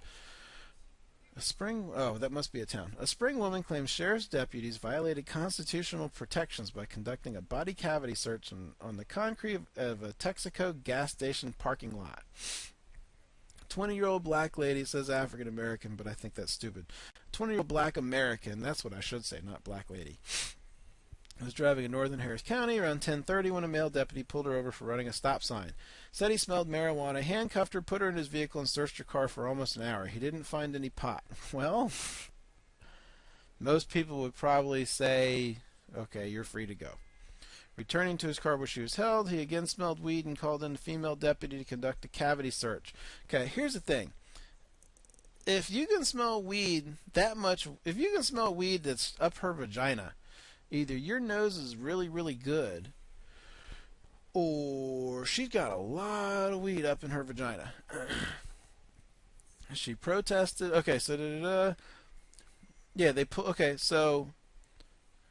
[SPEAKER 15] claims sheriff's deputies violated constitutional protections by conducting a body cavity search on the concrete of a Texaco gas station parking lot. 20-year-old black lady, says African American, but I think that's stupid. 20-year-old black American, that's what I should say, not black lady. Was driving in northern Harris County around 10:30 when a male deputy pulled her over for running a stop sign. Said he smelled marijuana, handcuffed her, put her in his vehicle, and searched her car for almost an hour. He didn't find any pot. Well, most people would probably say, okay, you're free to go. Returning to his car where she was held, he again smelled weed and called in a female deputy to conduct a cavity search. Okay, here's the thing. If you can smell weed that much, if you can smell weed that's up her vagina, either your nose is really, really good, or she's got a lot of weed up in her vagina. She protested. Okay, so yeah, they put. Okay, so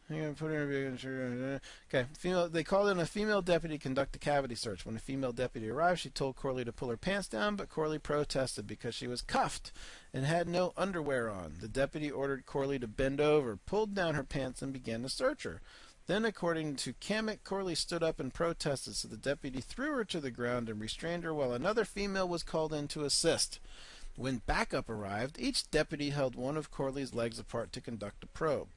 [SPEAKER 15] put her. Okay, female. They called in a female deputy to conduct a cavity search. When a female deputy arrived, she told Corley to pull her pants down, but Corley protested because she was cuffed and had no underwear on. The deputy ordered Corley to bend over, pulled down her pants, and began to search her. Then, according to Kamek, Corley stood up and protested, so the deputy threw her to the ground and restrained her while another female was called in to assist. When backup arrived, each deputy held one of Corley's legs apart to conduct a probe.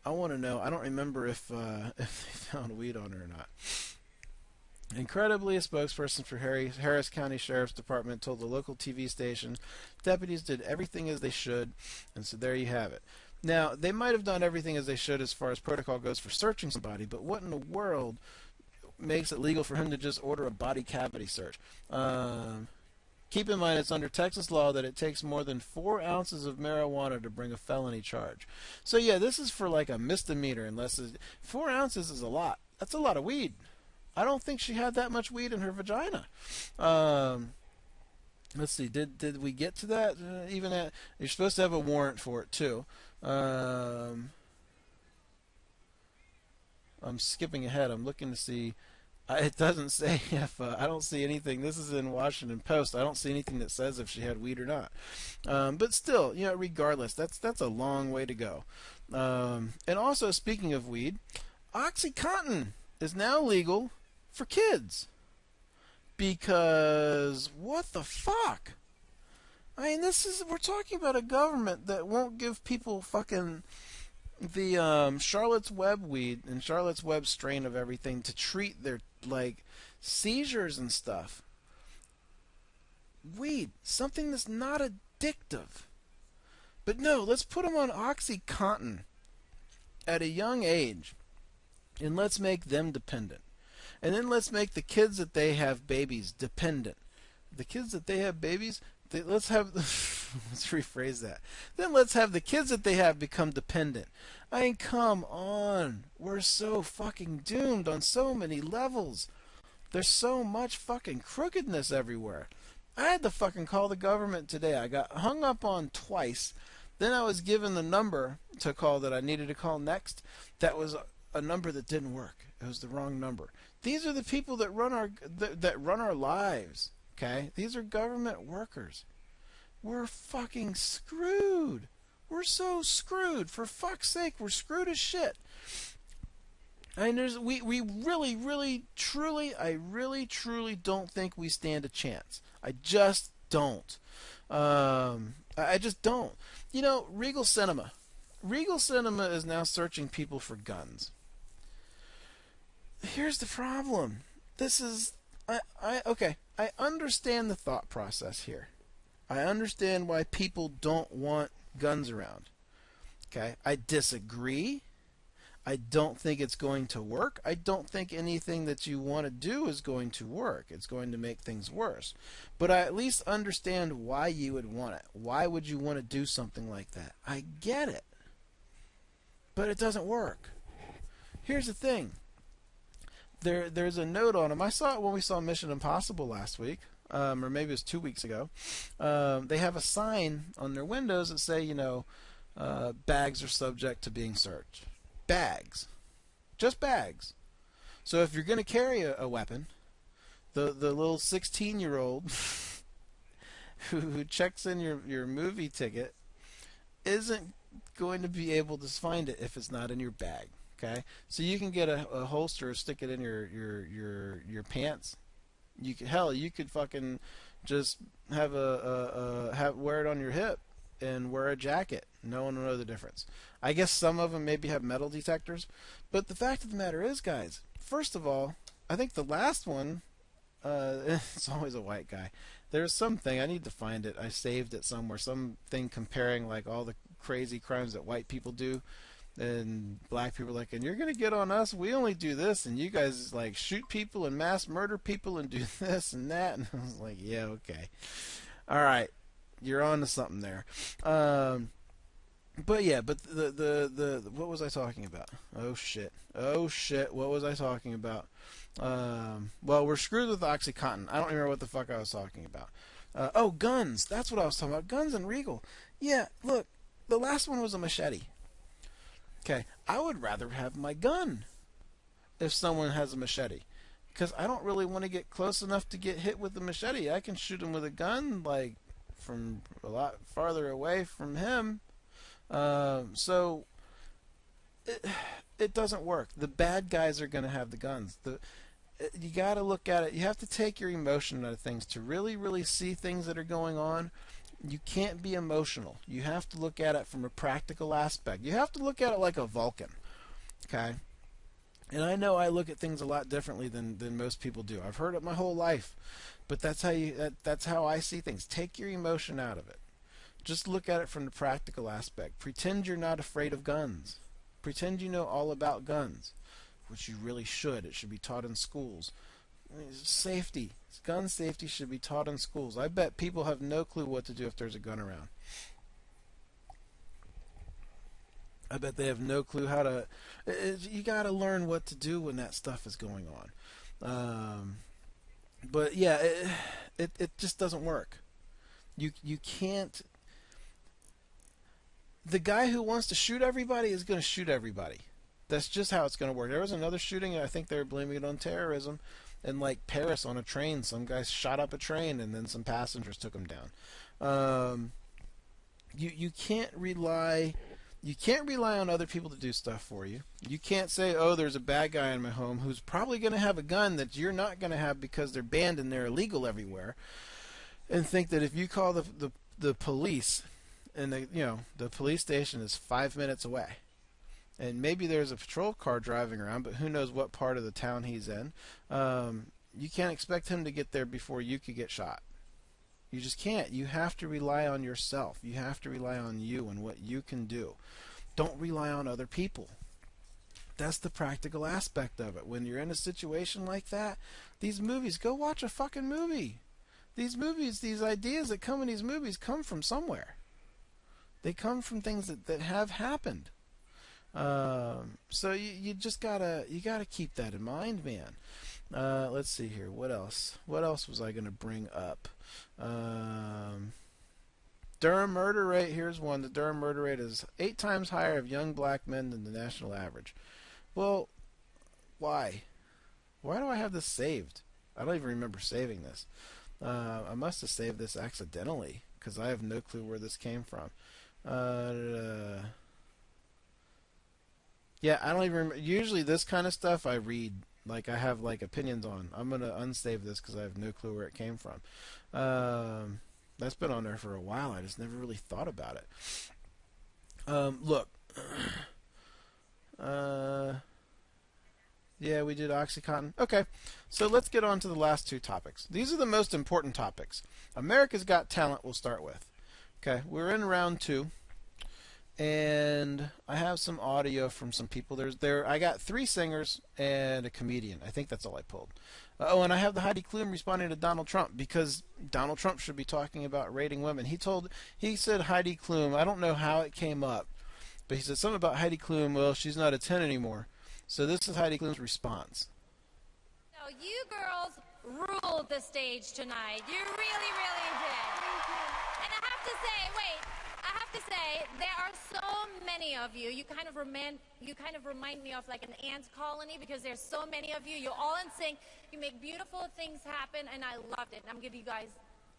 [SPEAKER 15] I want to know, I don't remember if they found weed on her or not. Incredibly, a spokesperson for Harris County Sheriff's Department told the local TV station deputies did everything as they should, and so there you have it. Now, they might have done everything as they should as far as protocol goes for searching somebody, but what in the world makes it legal for him to just order a body cavity search? Keep in mind, it's under Texas law that it takes more than 4 ounces of marijuana to bring a felony charge. So yeah, this is for like a misdemeanor, unless 4 ounces is a lot. That's a lot of weed. I don't think she had that much weed in her vagina. Let's see, did we get to that? Even at, you're supposed to have a warrant for it too. I'm skipping ahead. I'm looking to see. It doesn't say if I don't see anything. This is in Washington Post. I don't see anything that says if she had weed or not. But still, regardless, that's a long way to go. And also, speaking of weed, Oxycontin is now legal for kids. Because what the fuck? I mean, we're talking about a government that won't give people fucking the Charlotte's Web weed and Charlotte's Web strain of everything to treat their seizures and stuff. Weed, something that's not addictive. But no, let's put them on Oxycontin at a young age, and let's make them dependent. And then let's make the kids that they have babies dependent. The kids that they have babies, let's rephrase that. Then let's have the kids that they have become dependent. I mean, come on. We're so fucking doomed on so many levels. There's so much fucking crookedness everywhere. I had to fucking call the government today. I got hung up on twice. Then I was given the number to call that I needed to call next. That was a number that didn't work. It was the wrong number. These are the people that run our lives. Okay? These are government workers. We're fucking screwed. We're so screwed. For fuck's sake, we're screwed as shit. I mean, we really, really, truly, I really, truly don't think we stand a chance. I just don't. I just don't. Regal Cinema. Regal Cinema is now searching people for guns. Here's the problem. Okay. I understand the thought process here. I understand why people don't want guns around. Okay? I disagree. I don't think it's going to work. I don't think anything that you want to do is going to work. It's going to make things worse. But I at least understand why you would want it. Why would you want to do something like that? I get it. But it doesn't work. Here's the thing. There's a note on them. I saw it when we saw Mission Impossible last week, or maybe it was 2 weeks ago. They have a sign on their windows that say, bags are subject to being searched. Bags. Just bags. So if you're going to carry a weapon, the little 16-year-old who checks in your movie ticket isn't going to be able to find it if it's not in your bag. Okay, so you can get a holster, stick it in your pants. You could fucking just have wear it on your hip and wear a jacket. No one will know the difference. I guess some of them maybe have metal detectors, but the fact of the matter is, guys. First of all, I think the last one, it's always a white guy. There's something, I need to find it. I saved it somewhere. Something comparing like all the crazy crimes that white people do. And black people are like, and you're going to get on us? We only do this, and you guys like shoot people and mass murder people and do this and that. And I was like, yeah, okay. All right. You're on to something there. But the what was I talking about? Oh shit. What was I talking about? Well, we're screwed with Oxycontin. I don't remember what the fuck I was talking about. Guns. That's what I was talking about. Guns and Regal. Yeah, look. The last one was a machete. Okay, I would rather have my gun if someone has a machete, because I don't really want to get close enough to get hit with the machete. I can shoot him with a gun like from a lot farther away from him. So it doesn't work. The bad guys are going to have the guns. You got to look at it. You have to take your emotion out of things to really, really see things that are going on. You can't be emotional. You have to look at it from a practical aspect. You have to look at it like a Vulcan. Okay? And I know I look at things a lot differently than most people do. I've heard it my whole life. But that's how I see things. Take your emotion out of it. Just look at it from the practical aspect. Pretend you're not afraid of guns. Pretend you know all about guns, which you really should. It should be taught in schools. Safety. Gun safety should be taught in schools. I bet people have no clue what to do if there's a gun around. I bet they have no clue how to... You got to learn what to do when that stuff is going on. But yeah, it just doesn't work. You can't... The guy who wants to shoot everybody is going to shoot everybody. That's just how it's going to work. There was another shooting, and I think they were blaming it on terrorism. In like Paris on a train, some guys shot up a train, and then some passengers took them down. You can't rely. You can't rely on other people to do stuff for you. You can't say, oh, there's a bad guy in my home who's probably going to have a gun that you're not going to have because they're banned and they're illegal everywhere, and think that if you call the police, and the police station is 5 minutes away, and maybe there's a patrol car driving around, but who knows what part of the town he's in, you can't expect him to get there before you could get shot. You just can't. You have to rely on yourself. You have to rely on you and what you can do. Don't rely on other people. That's the practical aspect of it. When you're in a situation like that, these movies, go watch a fucking movie. These movies, these ideas that come in these movies come from somewhere. They come from things that have happened. So you just gotta keep that in mind, man. Let's see here. What else? What else was I gonna bring up? Durham murder rate. Here's one. The Durham murder rate is 8 times higher of young black men than the national average. Well, why? Why do I have this saved? I don't even remember saving this. I must have saved this accidentally because I have no clue where this came from. Yeah, I don't even remember. Usually this kind of stuff I read, like I have like opinions on. I'm going to unsave this because I have no clue where it came from. That's been on there for a while. I just never really thought about it. Look. Yeah, we did Oxycontin. Okay, so let's get on to the last 2 topics. These are the most important topics. America's Got Talent we'll start with. Okay, we're in round 2. And I have some audio from some people. I got 3 singers and a comedian. I think that's all I pulled. Oh, and I have the Heidi Klum responding to Donald Trump because Donald Trump should be talking about rating women. He said Heidi Klum. I don't know how it came up, but he said something about Heidi Klum. Well, she's not a 10 anymore. So this is Heidi Klum's response.
[SPEAKER 17] So you girls ruled the stage tonight. You really, really did. And I have to say, there are so many of you. You kind of remind me of like an ant colony because there's so many of you. You're all in sync. You make beautiful things happen, and I loved it. And I'm giving you guys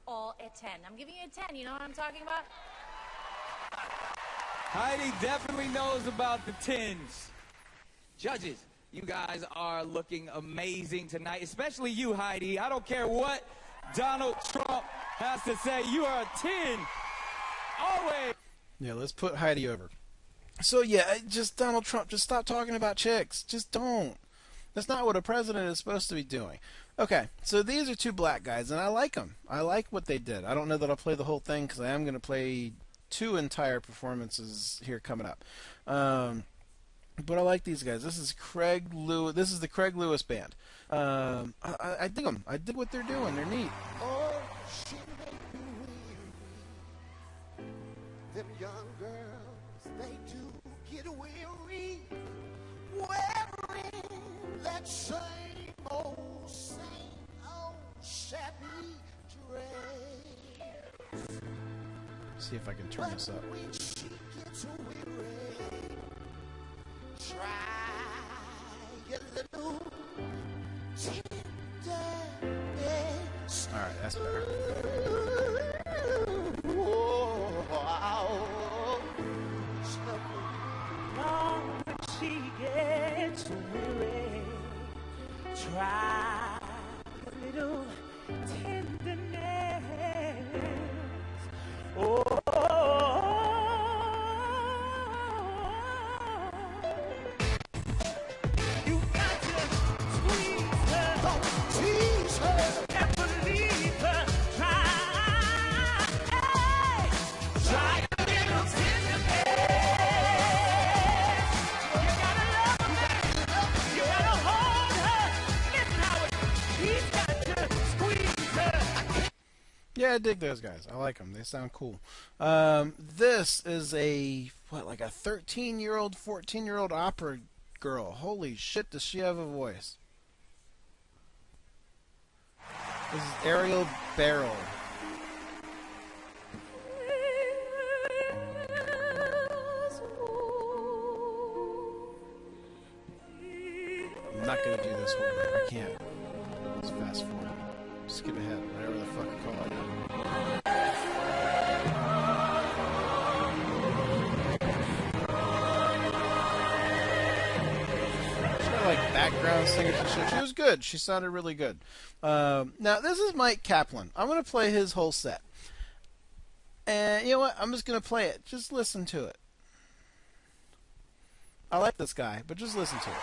[SPEAKER 17] all a 10. I'm giving you a 10. You know what I'm talking about?
[SPEAKER 3] Heidi definitely knows about the 10s. Judges, you guys are looking amazing tonight, especially you, Heidi. I don't care what Donald Trump has to say. You are a 10. Always.
[SPEAKER 15] Yeah, let's put Heidi over. So yeah, just Donald Trump, just stop talking about chicks. Just don't. That's not what a president is supposed to be doing. Okay, so these are 2 black guys, and I like them. I like what they did. I don't know that I'll play the whole thing because I am going to play 2 entire performances here coming up. But I like these guys. This is Craig Lewis. This is the Craig Lewis Band. I dig them. I dig what they're doing. They're neat.
[SPEAKER 18] Oh, she make me weary. Them young girls, they do get weary. Wearing that same old shabby dress.
[SPEAKER 15] See if I can turn this up.
[SPEAKER 18] When she gets weary, try a little tenderness.
[SPEAKER 15] All right, that's better.
[SPEAKER 18] When she gets weary, try a little tenderness. Oh.
[SPEAKER 15] Yeah, I dig those guys. I like them. They sound cool. This is like a 13-year-old, 14-year-old opera girl. Holy shit, does she have a voice? This is Ariel Barrel. not gonna do this order. I can't. Let's fast forward. Skip ahead. Whatever the fuck you call it. She got like background singers and shit. She was good. She sounded really good. Now this is Mike Kaplan. I'm gonna play his whole set. And you know what? I'm just gonna play it. Just listen to it. I like this guy, but just listen to it.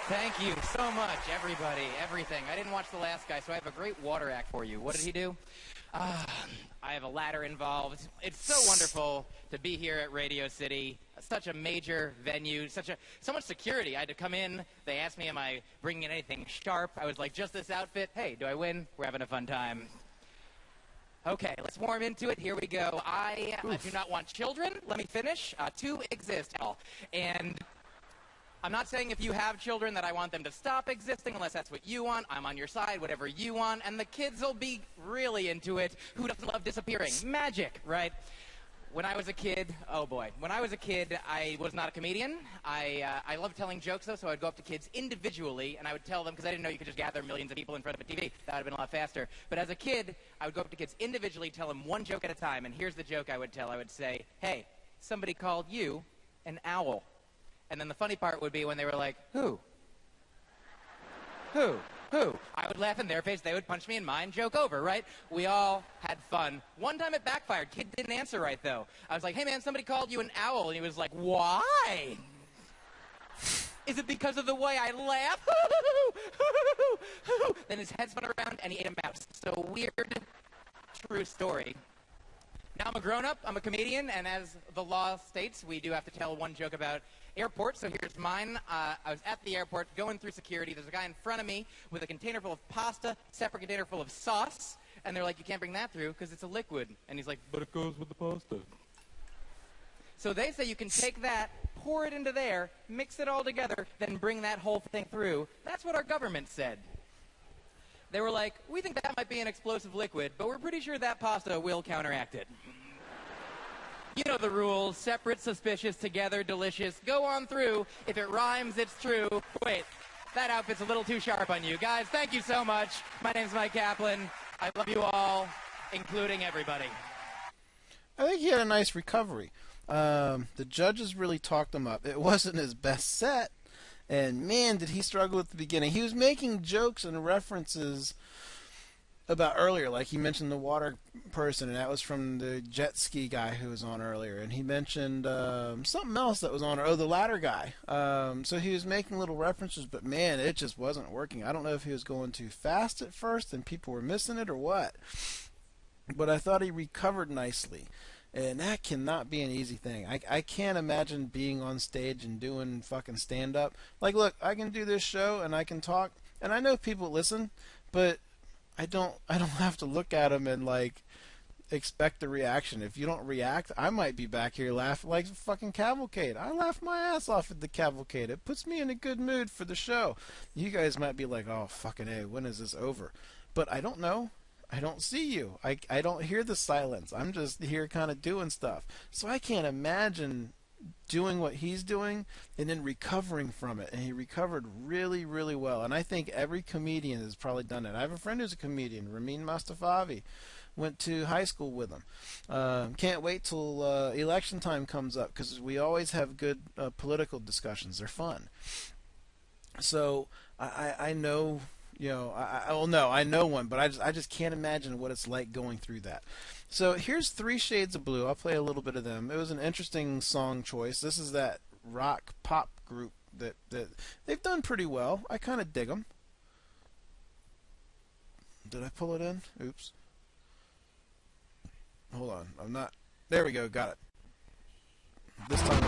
[SPEAKER 19] Thank you so much, everybody, everything. I didn't watch the last guy, so I have a great water act for you. What did he do? I have a ladder involved. It's so wonderful to be here at Radio City. Such a major venue, so much security. I had to come in. They asked me, am I bringing in anything sharp? I was like, just this outfit. Hey, do I win? We're having a fun time. Okay, let's warm into it. Here we go. I do not want children. Let me finish. To exist. And I'm not saying if you have children that I want them to stop existing unless that's what you want. I'm on your side, whatever you want. And the kids will be really into it. Who doesn't love disappearing? Magic, right? When I was a kid, oh boy. When I was a kid, I was not a comedian. I loved telling jokes, though, so I'd go up to kids individually, and I would tell them, because I didn't know you could just gather millions of people in front of a TV. That would have been a lot faster. But as a kid, I would go up to kids individually, tell them one joke at a time, and here's the joke I would tell. I would say, hey, somebody called you an owl. And then the funny part would be when they were like, who? Who? Who? I would laugh in their face, they would punch me in mine, joke over, right? We all had fun. One time it backfired. Kid didn't answer right, though. I was like, hey, man, somebody called you an owl. And he was like, why? Is it because of the way I laugh? Then his head spun around and he ate a mouse. So weird, true story. Now I'm a grown-up, I'm a comedian, and as the law states, we do have to tell one joke about airports, so here's mine. I was at the airport going through security. There's a guy in front of me with a container full of pasta, separate container full of sauce, and they're like, you can't bring that through because it's a liquid. And he's like, but it goes with the pasta. So they say you can take that, pour it into there, mix it all together, then bring that whole thing through. That's what our government said. They were like, we think that might be an explosive liquid, but we're pretty sure that pasta will counteract it. You know the rules. Separate, suspicious, together, delicious. Go on through. If it rhymes, it's true. Wait, that outfit's a little too sharp on you. Guys, thank you so much. My name's Mike Kaplan. I love you all, including everybody.
[SPEAKER 15] I think he had a nice recovery. The judges really talked him up. It wasn't his best set. And man, did he struggle at the beginning. He was making jokes and references about earlier, like he mentioned the water person, and that was from the jet ski guy who was on earlier. And he mentioned something else that was on, the ladder guy. So he was making little references, but man, it just wasn't working. I don't know if he was going too fast at first and people were missing it or what. But I thought he recovered nicely. And that cannot be an easy thing. I can't imagine being on stage and doing fucking stand-up. Like, look, I can do this show and I can talk, and I know people listen, but I don't have to look at them and, like, expect a reaction. If you don't react, I might be back here laughing like a fucking cavalcade. I laugh my ass off at the cavalcade. It puts me in a good mood for the show. You guys might be like, oh, fucking A, when is this over? But I don't know. I don't see you. I don't hear the silence. I'm just here kind of doing stuff. So I can't imagine doing what he's doing and then recovering from it. And he recovered really, really well. And I think every comedian has probably done it. I have a friend who's a comedian, Ramin Mustafavi. Went to high school with him. Can't wait till election time comes up because we always have good political discussions. They're fun. So I know... You know, I know one, but I just can't imagine what it's like going through that. So here's 3 Shades of Blue. I'll play a little bit of them. It was an interesting song choice. This is that rock pop group that they've done pretty well. I kind of dig them. Did I pull it in? Oops. Hold on. I'm not. There we go. Got it. This time.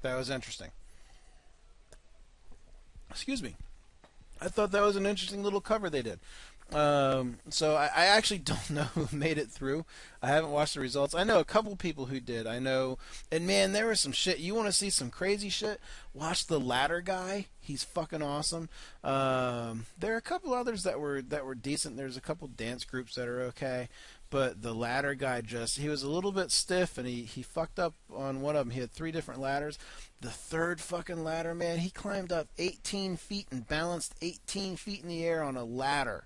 [SPEAKER 15] That was interesting. Excuse me. I thought that was an interesting little cover they did. So I actually don't know who made it through. I haven't watched the results. I know a couple people who did. I know, and man, there was some shit. You want to see some crazy shit? Watch the ladder guy. He's fucking awesome. There are a couple others that were decent. There's a couple dance groups that are okay. But the ladder guy he was a little bit stiff, and he fucked up on one of them. He had 3 different ladders. The third fucking ladder, man, he climbed up 18 feet and balanced 18 feet in the air on a ladder.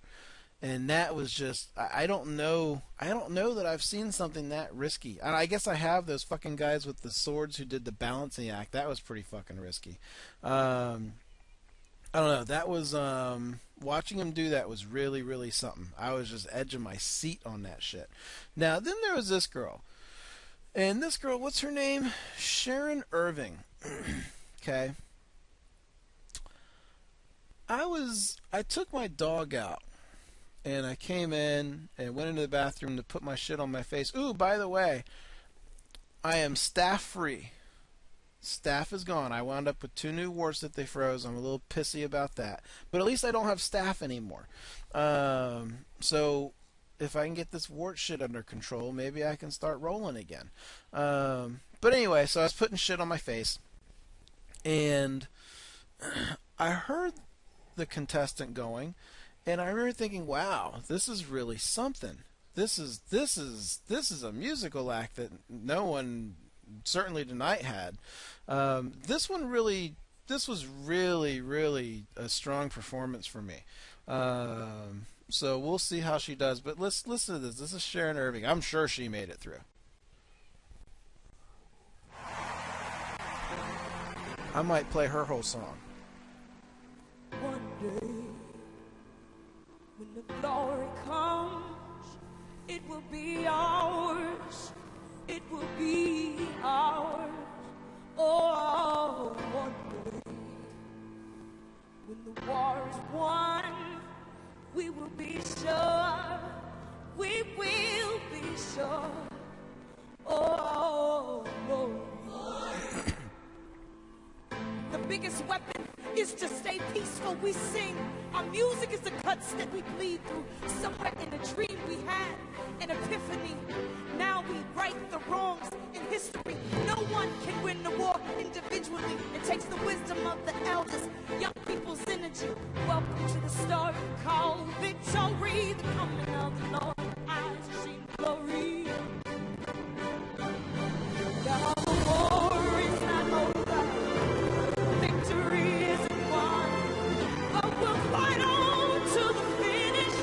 [SPEAKER 15] And that was just, I don't know that I've seen something that risky. And I guess I have those fucking guys with the swords who did the balancing act. That was pretty fucking risky. I don't know. That was, watching him do that was really, really something. I was just edging my seat on that shit. Now, then there was this girl. And this girl, what's her name? Sharon Irving. Okay. I took my dog out. And I came in and went into the bathroom to put my shit on my face. Ooh, by the way, I am staff free. Staff is gone. I wound up with 2 new warts that they froze. I'm a little pissy about that. But at least I don't have staff anymore. So if I can get this wart shit under control, maybe I can start rolling again. But anyway, so I was putting shit on my face. And I heard the contestant going. And I remember thinking, wow, this is really something. This is a musical act that no one, certainly tonight, had. This was really, really a strong performance for me. So we'll see how she does. But let's listen to this. This is Sharon Irving. I'm sure she made it through. I might play her whole song.
[SPEAKER 20] One day, when the glory comes, it will be ours. It will be ours. Oh, one day, when the war is won, we will be sure. We will be sure. Oh, oh. The biggest weapon is to stay peaceful. We sing. Our music is the cuts that we bleed through. Somewhere in a dream we had an epiphany. Now we right the wrongs in history. No one can win the war individually. It takes the wisdom of the elders, young people's energy. Welcome to the story called victory. The coming of the Lord. Eyes see glory. Now the war is not over. Victory isn't won, but we'll fight on to the finish.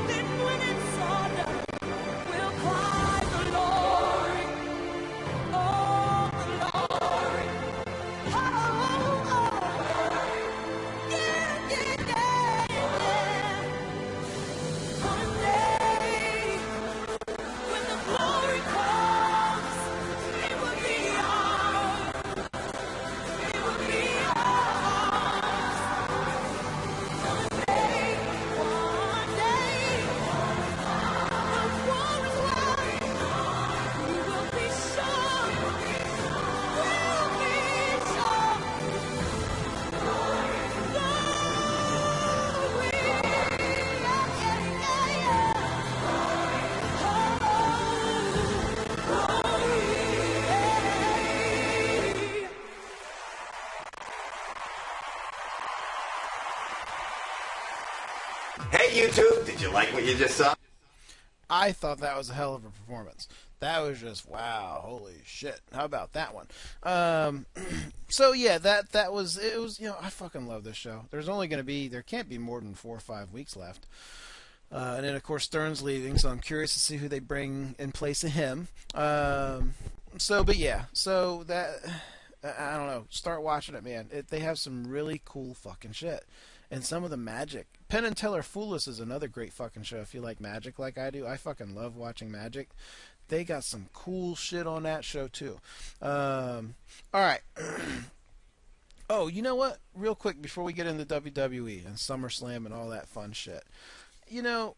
[SPEAKER 20] Then when it's all done, we'll cry glory, oh glory, oh, yeah, yeah, yeah, yeah. One day, when the glory comes, it will be ours. It will be ours. One day, the war is won. We will be sure. We'll be sure. Glory,
[SPEAKER 21] Hey YouTube, did you like what you just saw?
[SPEAKER 15] I thought that was a hell of a performance. That was just, wow, holy shit. How about that one? So yeah, that was, it was, you know, I fucking love this show. There's only going to be, there can't be more than 4 or 5 weeks left. And then of course Stern's leaving, so I'm curious to see who they bring in place of him. But yeah, so that, I don't know, start watching it, man. They have some really cool fucking shit. And some of the magic. Penn and Teller Fool Us is another great fucking show if you like magic like I do. I fucking love watching magic. They got some cool shit on that show too. Alright. Oh, you know what? Real quick before we get into WWE and SummerSlam and all that fun shit. You know,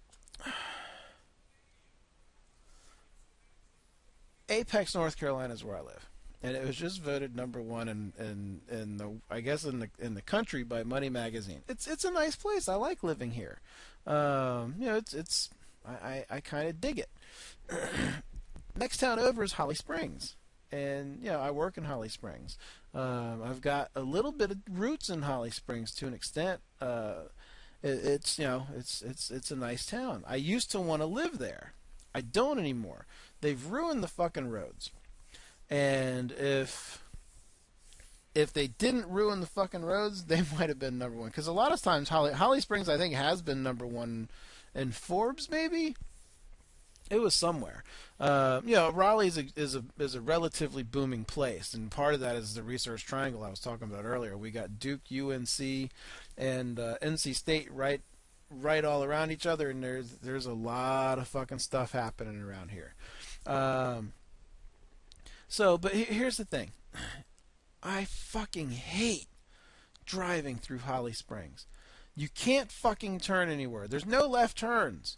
[SPEAKER 15] Apex, North Carolina is where I live. and it was just voted number one in the, I guess, in the country by Money Magazine. It's a nice place. I like living here. I kind of dig it. Next town over is Holly Springs, and I work in Holly Springs. I've got a little bit of roots in Holly Springs to an extent. It's a nice town. I used to want to live there. I don't anymore. They've ruined the fucking roads. And if they didn't ruin the fucking roads, they might have been number one. Because a lot of times Holly Springs, I think, has been number one in Forbes, maybe. It was somewhere. Raleigh is a relatively booming place, and part of that is the Research Triangle I was talking about earlier. We got Duke, UNC, and NC State right all around each other, and there's a lot of fucking stuff happening around here. But here's the thing. I fucking hate driving through Holly Springs. You can't fucking turn anywhere. There's no left turns.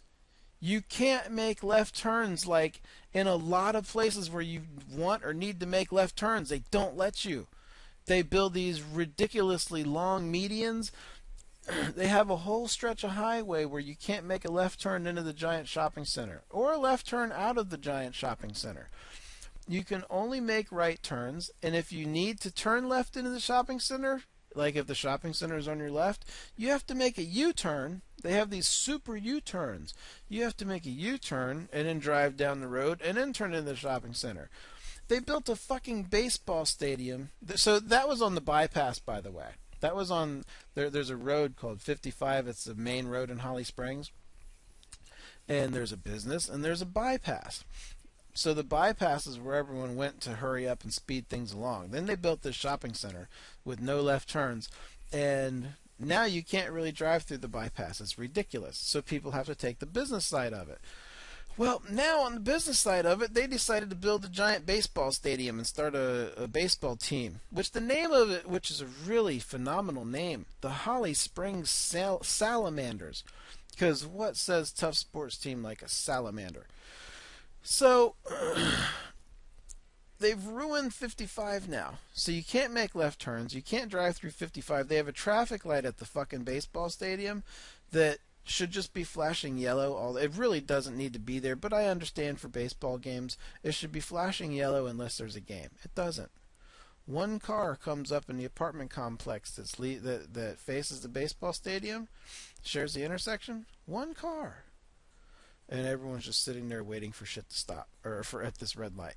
[SPEAKER 15] You can't make left turns like in a lot of places where you want or need to make left turns. They don't let you. They build these ridiculously long medians. They have a whole stretch of highway where you can't make a left turn into the giant shopping center or a left turn out of the giant shopping center. You can only make right turns, and if you need to turn left into the shopping center, like if the shopping center is on your left, you have to make a U-turn. They have these super U-turns. You have to make a U-turn and then drive down the road and then turn into the shopping center. They built a fucking baseball stadium. So that was on the bypass, by the way. That was on, there's a road called 55. It's the main road in Holly Springs. And there's a business and there's a bypass. So the bypass is where everyone went to hurry up and speed things along. Then they built this shopping center with no left turns, and now you can't really drive through the bypass. It's ridiculous. So people have to take the business side of it. Well, now on the business side of it, they decided to build a giant baseball stadium and start a baseball team, which the name of it, which is a really phenomenal name, the Holly Springs Salamanders. Because what says tough sports team like a salamander? So, they've ruined 55 now. So you can't make left turns. You can't drive through 55. They have a traffic light at the fucking baseball stadium that should just be flashing yellow. It really doesn't need to be there, but I understand for baseball games, it should be flashing yellow unless there's a game. It doesn't. One car comes up in the apartment complex that faces the baseball stadium, shares the intersection. One car. And everyone's just sitting there waiting for shit to stop, or at this red light.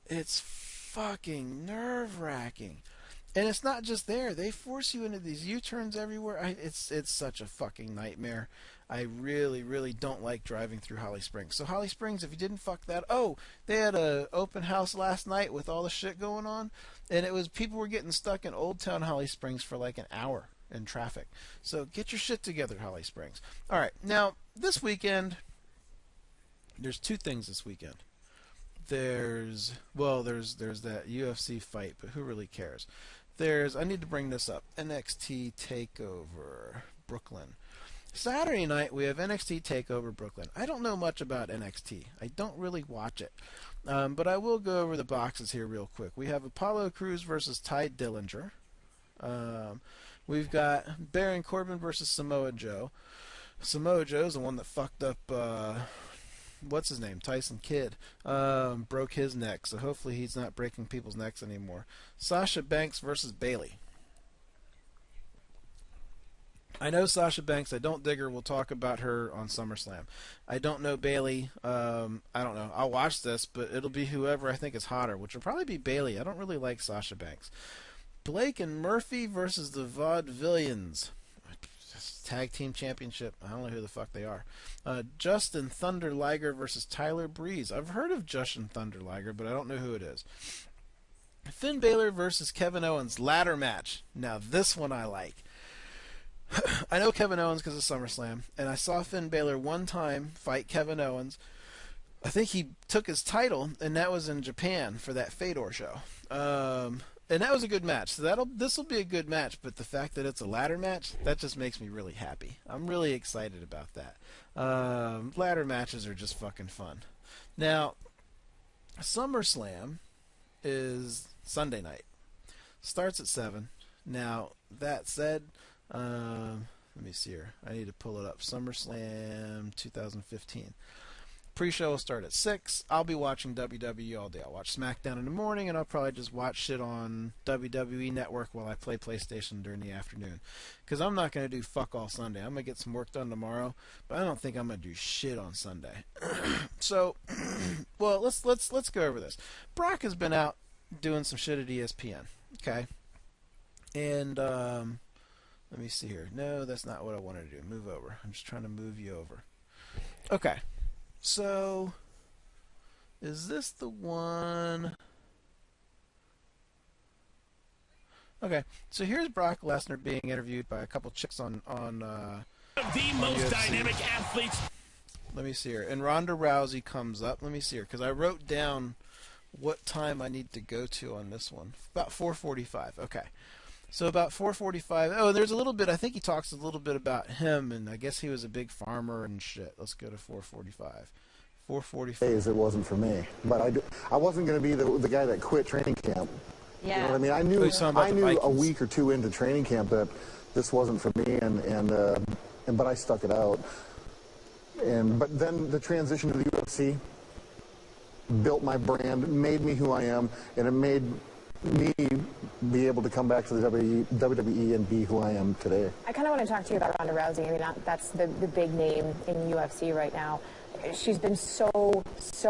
[SPEAKER 15] It's fucking nerve-wracking. And it's not just there. They force you into these U-turns everywhere. It's such a fucking nightmare. I really, really don't like driving through Holly Springs. So Holly Springs, if you didn't fuck that... Oh, they had an open house last night with all the shit going on. And it was people were getting stuck in Old Town Holly Springs for like an hour in traffic. So get your shit together, Holly Springs. All right, now... This weekend, there's two things this weekend. There's that UFC fight, but who really cares? I need to bring this up, NXT TakeOver Brooklyn. Saturday night, we have NXT TakeOver Brooklyn. I don't know much about NXT. I don't really watch it. But I will go over the boxes here real quick. We have Apollo Crews versus Ty Dillinger. We've got Baron Corbin versus Samoa Joe. Samoa Joe's the one that fucked up, what's his name, Tyson Kidd, broke his neck, so hopefully he's not breaking people's necks anymore. Sasha Banks versus Bayley. I know Sasha Banks, I don't dig her, we'll talk about her on SummerSlam. I don't know Bayley, I don't know, I'll watch this, but it'll be whoever I think is hotter, which will probably be Bayley. I don't really like Sasha Banks. Blake and Murphy versus the Vaudevillains. Tag Team Championship. I don't know who the fuck they are. Justin Thunder Liger versus Tyler Breeze. I've heard of Justin Thunder Liger, but I don't know who it is. Finn Balor versus Kevin Owens ladder match. Now this one I like. I know Kevin Owens because of SummerSlam, and I saw Finn Balor one time fight Kevin Owens. I think he took his title, and that was in Japan for that Fedor show. And that was a good match. So this will be a good match, but the fact that it's a ladder match, that just makes me really happy. I'm really excited about that. Ladder matches are just fucking fun. Now, SummerSlam is Sunday night. Starts at 7. Now, that said, let me see here. I need to pull it up. SummerSlam 2015. Pre-show will start at 6. I'll be watching WWE all day. I'll watch SmackDown in the morning, and I'll probably just watch shit on WWE Network while I play PlayStation during the afternoon. Because I'm not going to do fuck all Sunday. I'm going to get some work done tomorrow, but I don't think I'm going to do shit on Sunday. So, well, let's go over this. Brock has been out doing some shit at ESPN. Okay? And, let me see here. No, that's not what I wanted to do. Move over. I'm just trying to move you over. Okay. So, is this the one? Okay, so here's Brock Lesnar being interviewed by a couple chicks on
[SPEAKER 1] the most
[SPEAKER 15] UFC.
[SPEAKER 1] dynamic athletes.
[SPEAKER 15] Let me see here. And Ronda Rousey comes up. Let me see here, because I wrote down what time I need to go to on this one. About 4:45. Okay. So about 4:45. Oh, there's a little bit. I think he talks a little bit about him, and I guess he was a big farmer and shit. Let's go to 4:45. 4:45.
[SPEAKER 22] Days it wasn't for me, but I wasn't going to be the guy that quit training camp.
[SPEAKER 23] Yeah.
[SPEAKER 22] You know what I mean? I knew a week or two into training camp that this wasn't for me, but I stuck it out. But then the transition to the UFC built my brand, made me who I am, and it made me be able to come back to the WWE and be who I am today.
[SPEAKER 23] I kind of want to talk to you about Ronda Rousey. I mean, that's the big name in UFC right now. She's been so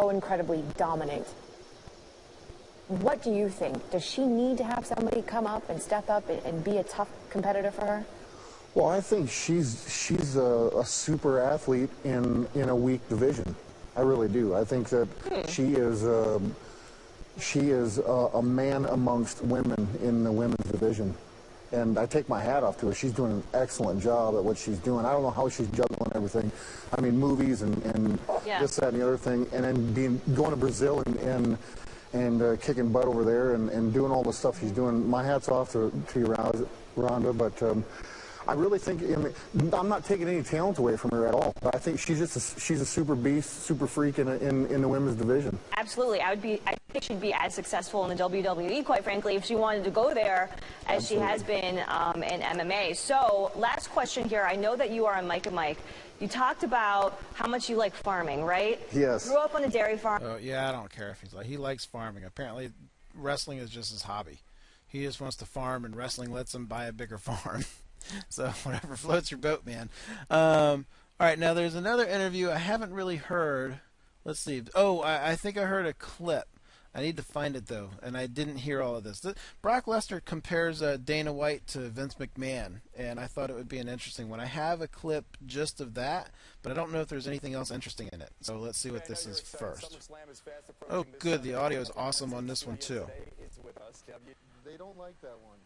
[SPEAKER 23] incredibly dominant. What do you think? Does she need to have somebody come up and step up and be a tough competitor for her?
[SPEAKER 22] Well, I think she's a super athlete in a weak division. I really do. I think that she is a man amongst women in the women's division. And I take my hat off to her. She's doing an excellent job at what she's doing. I don't know how she's juggling everything. I mean, movies and this, that, and the other thing. And then going to Brazil and kicking butt over there and doing all the stuff she's doing. My hat's off to you, Ronda. But I really think, I'm not taking any talent away from her at all. But I think she's a super beast, super freak in the women's division.
[SPEAKER 23] Absolutely. I think she'd be as successful in the WWE, quite frankly, if she wanted to go there as she has been in MMA. So, last question here. I know that you are on Mike and Mike. You talked about how much you like farming, right?
[SPEAKER 22] Yes.
[SPEAKER 23] Grew up on a dairy farm.
[SPEAKER 15] Oh, yeah, I don't care if he likes farming. Apparently, wrestling is just his hobby. He just wants to farm, and wrestling lets him buy a bigger farm. So, whatever floats your boat, man. All right, now there's another interview I haven't really heard. Let's see. Oh, I think I heard a clip. I need to find it, though, and I didn't hear all of this. Brock Lesnar compares Dana White to Vince McMahon, and I thought it would be an interesting one. I have a clip just of that, but I don't know if there's anything else interesting in it. So let's see what this is first. Oh, good. The audio is awesome on this one, too.
[SPEAKER 22] They don't like that one.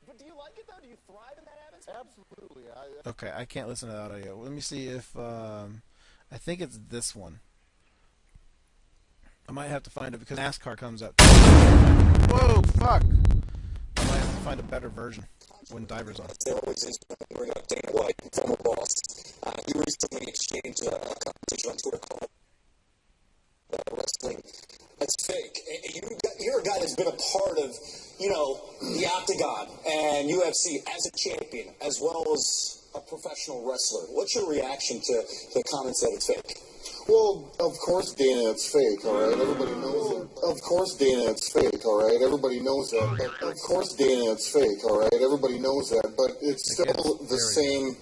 [SPEAKER 22] But do you like it, though? Do you thrive in that atmosphere? Absolutely.
[SPEAKER 15] Okay, I can't listen to the audio. Let me see if... I think it's this one. I might have to find it because NASCAR comes up. Whoa, fuck! I might have to find a better version when Diver's on.
[SPEAKER 24] They're always interesting to bring up Dana White, former boss. He recently exchanged a competition on Twitter called wrestling. That's fake. You're a guy that's been a part of, the Octagon and UFC as a champion, as well as a professional wrestler. What's your reaction to the comments that it's fake?
[SPEAKER 22] Well, of course, Dana, it's fake, all right? Everybody knows it. Of course, Dana, it's fake, all right? Everybody knows that. But of course, Dana, it's fake, all right? Everybody knows that. But it's still the same.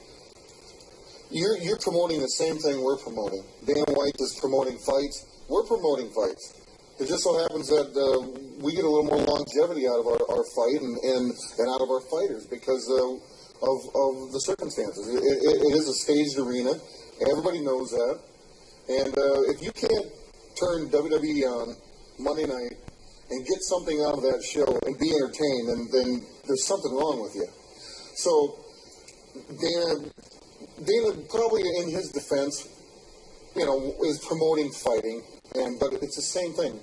[SPEAKER 22] You're promoting the same thing we're promoting. Dana White is promoting fights. We're promoting fights. It just so happens that we get a little more longevity out of our fight and out of our fighters because of the circumstances. It is a staged arena. Everybody knows that. And if you can't turn WWE on Monday night and get something out of that show and be entertained, then there's something wrong with you. So Dana probably in his defense, is promoting fighting, but it's the same thing.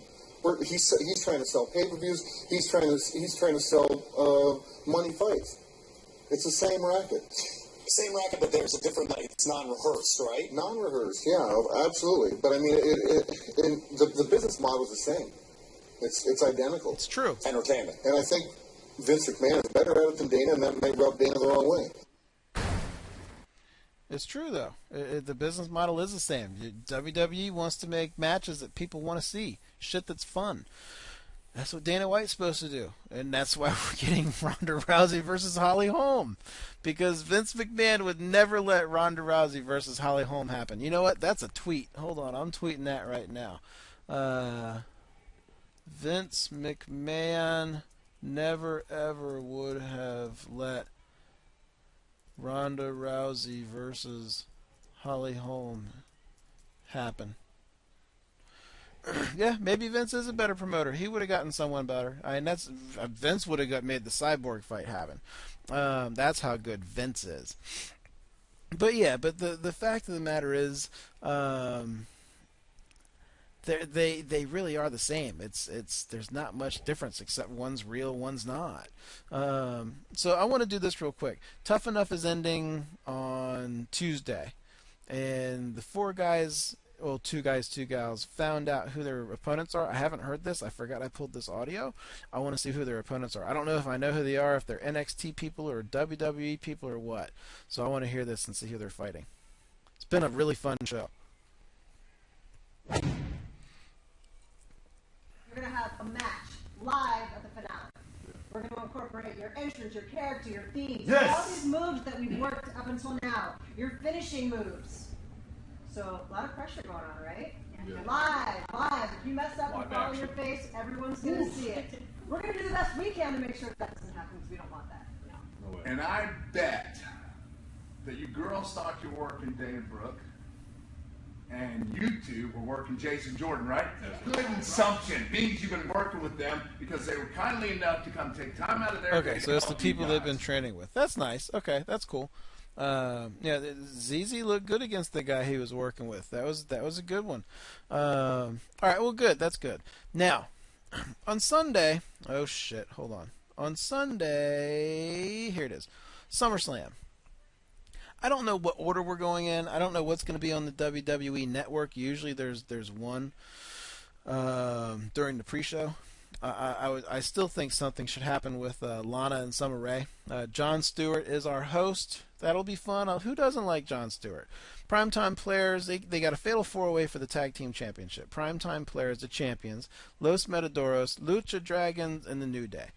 [SPEAKER 22] He's trying to sell pay-per-views. He's trying to sell money fights. It's the same racket.
[SPEAKER 24] Same racket, but there's a different night. It's non-rehearsed, right?
[SPEAKER 22] Non-rehearsed, yeah, absolutely. But I mean, the business model is the same. It's identical.
[SPEAKER 15] It's true.
[SPEAKER 24] Entertainment.
[SPEAKER 22] And I think Vince McMahon is better at it than Dana, and that may rub Dana the wrong way.
[SPEAKER 15] It's true, though. The business model is the same. WWE wants to make matches that people want to see. Shit that's fun. That's what Dana White's supposed to do. And that's why we're getting Ronda Rousey versus Holly Holm. Because Vince McMahon would never let Ronda Rousey versus Holly Holm happen. You know what? That's a tweet. Hold on. I'm tweeting that right now. Vince McMahon never, ever would have let Ronda Rousey versus Holly Holm happen. Yeah, maybe Vince is a better promoter. He would have gotten someone better. I mean, Vince would have made the Cyborg fight happen. That's how good Vince is. But yeah, the fact of the matter is, they really are the same. There's not much difference except one's real, one's not. So I want to do this real quick. Tough Enough is ending on Tuesday, and the four guys. Well, two guys, two gals, found out who their opponents are. I haven't heard this. I forgot I pulled this audio. I want to see who their opponents are. I don't know if I know who they are, if they're NXT people or WWE people or what. So I want to hear this and see who they're fighting. It's been a really fun show.
[SPEAKER 2] You're going to have a match live at the finale. We're going to incorporate your entrance, your character, your themes, all these moves that we've worked up until now, your finishing moves. So a lot of pressure going on, right? Yeah. Live. If you mess up and fall on your face, everyone's going to see it. We're going to do the best we can to make sure that doesn't happen because we don't want that.
[SPEAKER 4] No. And I bet that you girls thought you were working Dana Brooke, and you two were working Jason Jordan, right? Good assumption. Means you've been working with them because they were kindly enough to come take time out of their day.
[SPEAKER 15] Okay, so it's the people they've been training with. That's nice. Okay, that's cool. Yeah, ZZ looked good against the guy he was working with. That was a good one. All right, well, good. That's good. Now, on Sunday, oh shit, hold on. On Sunday, here it is, SummerSlam. I don't know what order we're going in. I don't know what's going to be on the WWE Network. Usually, there's one during the pre-show. I still think something should happen with Lana and Summer Rae. Jon Stewart is our host. That'll be fun. Who doesn't like Jon Stewart? Primetime players, they got a fatal four-way for the Tag Team Championship. Primetime players, the champions, Los Matadoros, Lucha Dragons, and the New Day.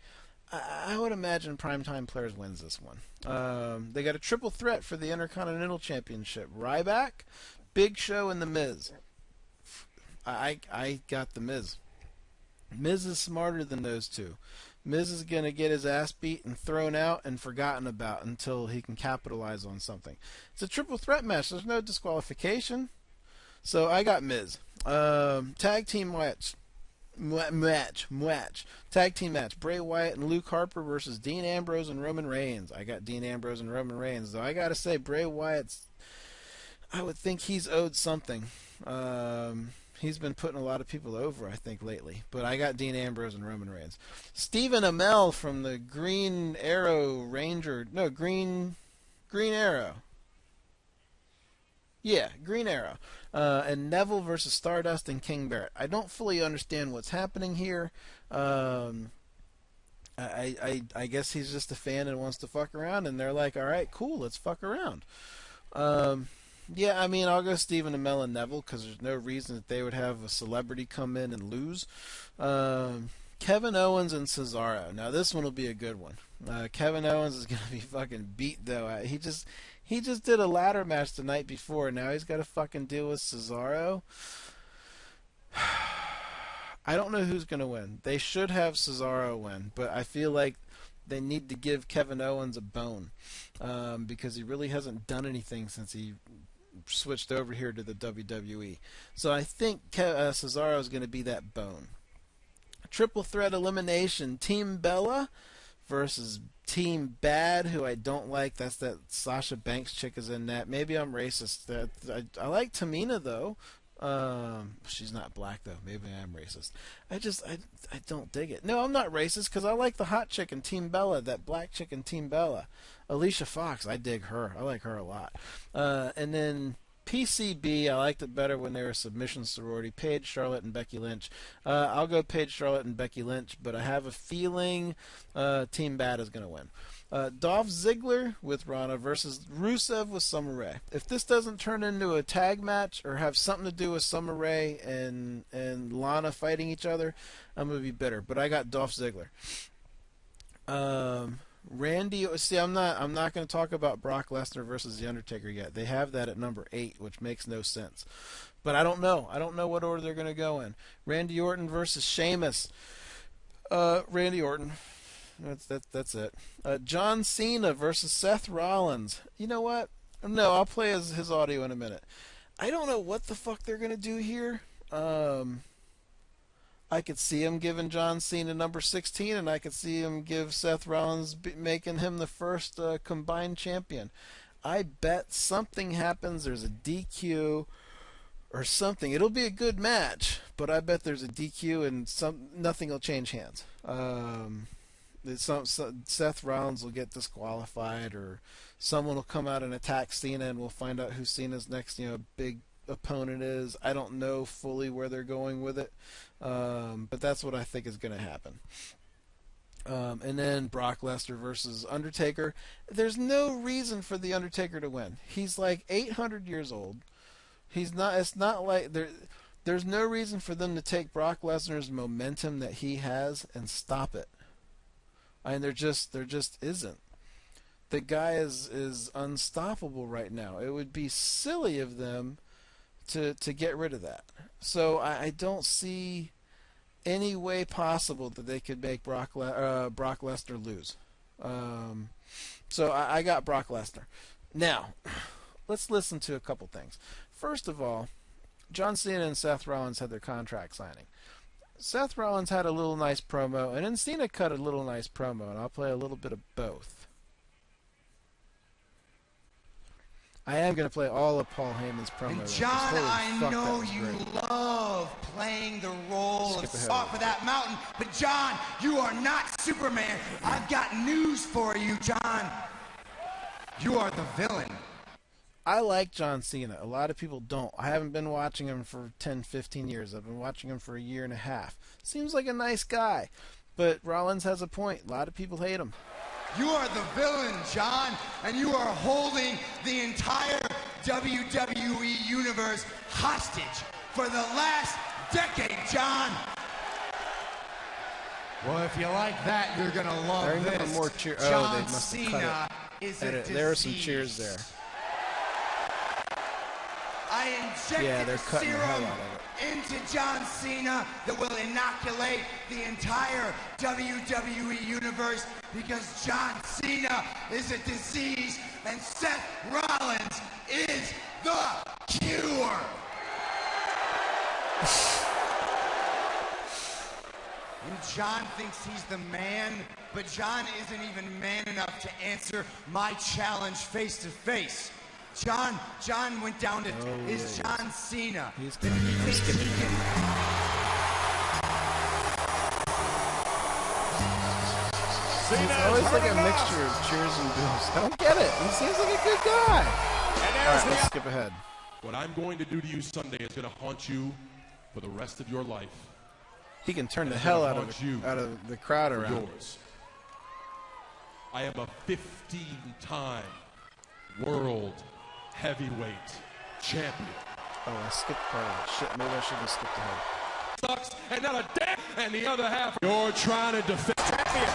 [SPEAKER 15] I would imagine Primetime players wins this one. They got a triple threat for the Intercontinental Championship. Ryback, Big Show, and The Miz. I got The Miz. Miz is smarter than those two. Miz is going to get his ass beat and thrown out and forgotten about until he can capitalize on something. It's a triple threat match. There's no disqualification. So I got Miz. Tag team match. Tag team match. Bray Wyatt and Luke Harper versus Dean Ambrose and Roman Reigns. I got Dean Ambrose and Roman Reigns. Though I got to say, Bray Wyatt's, I would think he's owed something. He's been putting a lot of people over, I think, lately. But I got Dean Ambrose and Roman Reigns. Stephen Amell from the Green Arrow Ranger. No, Green Arrow. Yeah, Green Arrow. And Neville versus Stardust and King Barrett. I don't fully understand what's happening here. I guess he's just a fan and wants to fuck around. And they're like, all right, cool, let's fuck around. Yeah, I mean, I'll go Stephen Amell and Neville because there's no reason that they would have a celebrity come in and lose. Kevin Owens and Cesaro. Now, this one will be a good one. Kevin Owens is going to be fucking beat, though. He just did a ladder match the night before. Now he's got to fucking deal with Cesaro. I don't know who's going to win. They should have Cesaro win, but I feel like they need to give Kevin Owens a bone because he really hasn't done anything since he switched over here to the WWE. So I think Cesaro is going to be that bone. Triple threat elimination. Team Bella versus Team Bad, who I don't like. That's that Sasha Banks chick is in that. Maybe I'm racist. I like Tamina, though. She's not black, though. Maybe I'm racist. I don't dig it. No, I'm not racist because I like the hot chick in Team Bella, that black chick in Team Bella. Alicia Fox, I dig her. I like her a lot. And then PCB, I liked it better when they were submission sorority. Paige, Charlotte, and Becky Lynch. I'll go Paige, Charlotte, and Becky Lynch, but I have a feeling Team Bad is going to win. Dolph Ziggler with Ronda versus Rusev with Summer Rae. If this doesn't turn into a tag match or have something to do with Summer Rae and Lana fighting each other, I'm going to be bitter. But I got Dolph Ziggler. Randy, see, I'm not going to talk about Brock Lesnar versus The Undertaker yet. They have that at number 8, which makes no sense. But I don't know. I don't know what order they're going to go in. Randy Orton versus Sheamus. Randy Orton. That's it. John Cena versus Seth Rollins. You know what? No, I'll play his audio in a minute. I don't know what the fuck they're going to do here. I could see him giving John Cena number 16, and I could see him give Seth Rollins, making him the first combined champion. I bet something happens. There's a DQ or something. It'll be a good match, but I bet there's a DQ and nothing will change hands. Seth Rollins will get disqualified, or someone will come out and attack Cena, and we'll find out who Cena's next, big opponent is. I don't know fully where they're going with it, but that's what I think is going to happen. And then Brock Lesnar versus Undertaker. There's no reason for the Undertaker to win. He's like 800 years old. He's not. It's not like there's no reason for them to take Brock Lesnar's momentum that he has and stop it. There just isn't. The guy is unstoppable right now. It would be silly of them to get rid of that. So I don't see any way possible that they could make Brock Lesnar lose. So I got Brock Lesnar. Now, let's listen to a couple things. First of all, John Cena and Seth Rollins had their contract signing. Seth Rollins had a little nice promo, and then Cena cut a little nice promo, and I'll play a little bit of both. I am going to play all of Paul Heyman's promo.
[SPEAKER 5] And John, I know you love playing the role of top of that mountain, but John, you are not Superman. I've got news for you, John. You are the villain.
[SPEAKER 15] I like John Cena. A lot of people don't. I haven't been watching him for 10, 15 years. I've been watching him for a year and a half. Seems like a nice guy. But Rollins has a point. A lot of people hate him.
[SPEAKER 5] You are the villain, John, and you are holding the entire WWE Universe hostage for the last decade, John. Well, if you like that, you're going to love this.
[SPEAKER 15] More cheer.
[SPEAKER 5] John
[SPEAKER 15] they must have
[SPEAKER 5] Cena
[SPEAKER 15] cut it.
[SPEAKER 5] Is a disease.
[SPEAKER 15] There are some cheers there.
[SPEAKER 5] I injected
[SPEAKER 15] they're cutting the hell
[SPEAKER 5] serum
[SPEAKER 15] out of it.
[SPEAKER 5] into John Cena that will inoculate the entire WWE Universe because John Cena is a disease and Seth Rollins is the cure. And John thinks he's the man, but John isn't even man enough to answer my challenge face to face. John went down to John Cena.
[SPEAKER 15] He's skipping him. It's always like a mixture of cheers and boos. I don't get it. He seems like a good guy. All right, let's skip ahead.
[SPEAKER 7] What I'm going to do to you Sunday is going to haunt you for the rest of your life.
[SPEAKER 15] He can turn the hell out of the crowd around.
[SPEAKER 7] Yours. I am a 15-time world heavyweight champion.
[SPEAKER 15] Oh, I skipped part of it. Shit, maybe I should have skipped ahead.
[SPEAKER 7] Sucks, and not a damn, and the other half, you're trying to defend champion.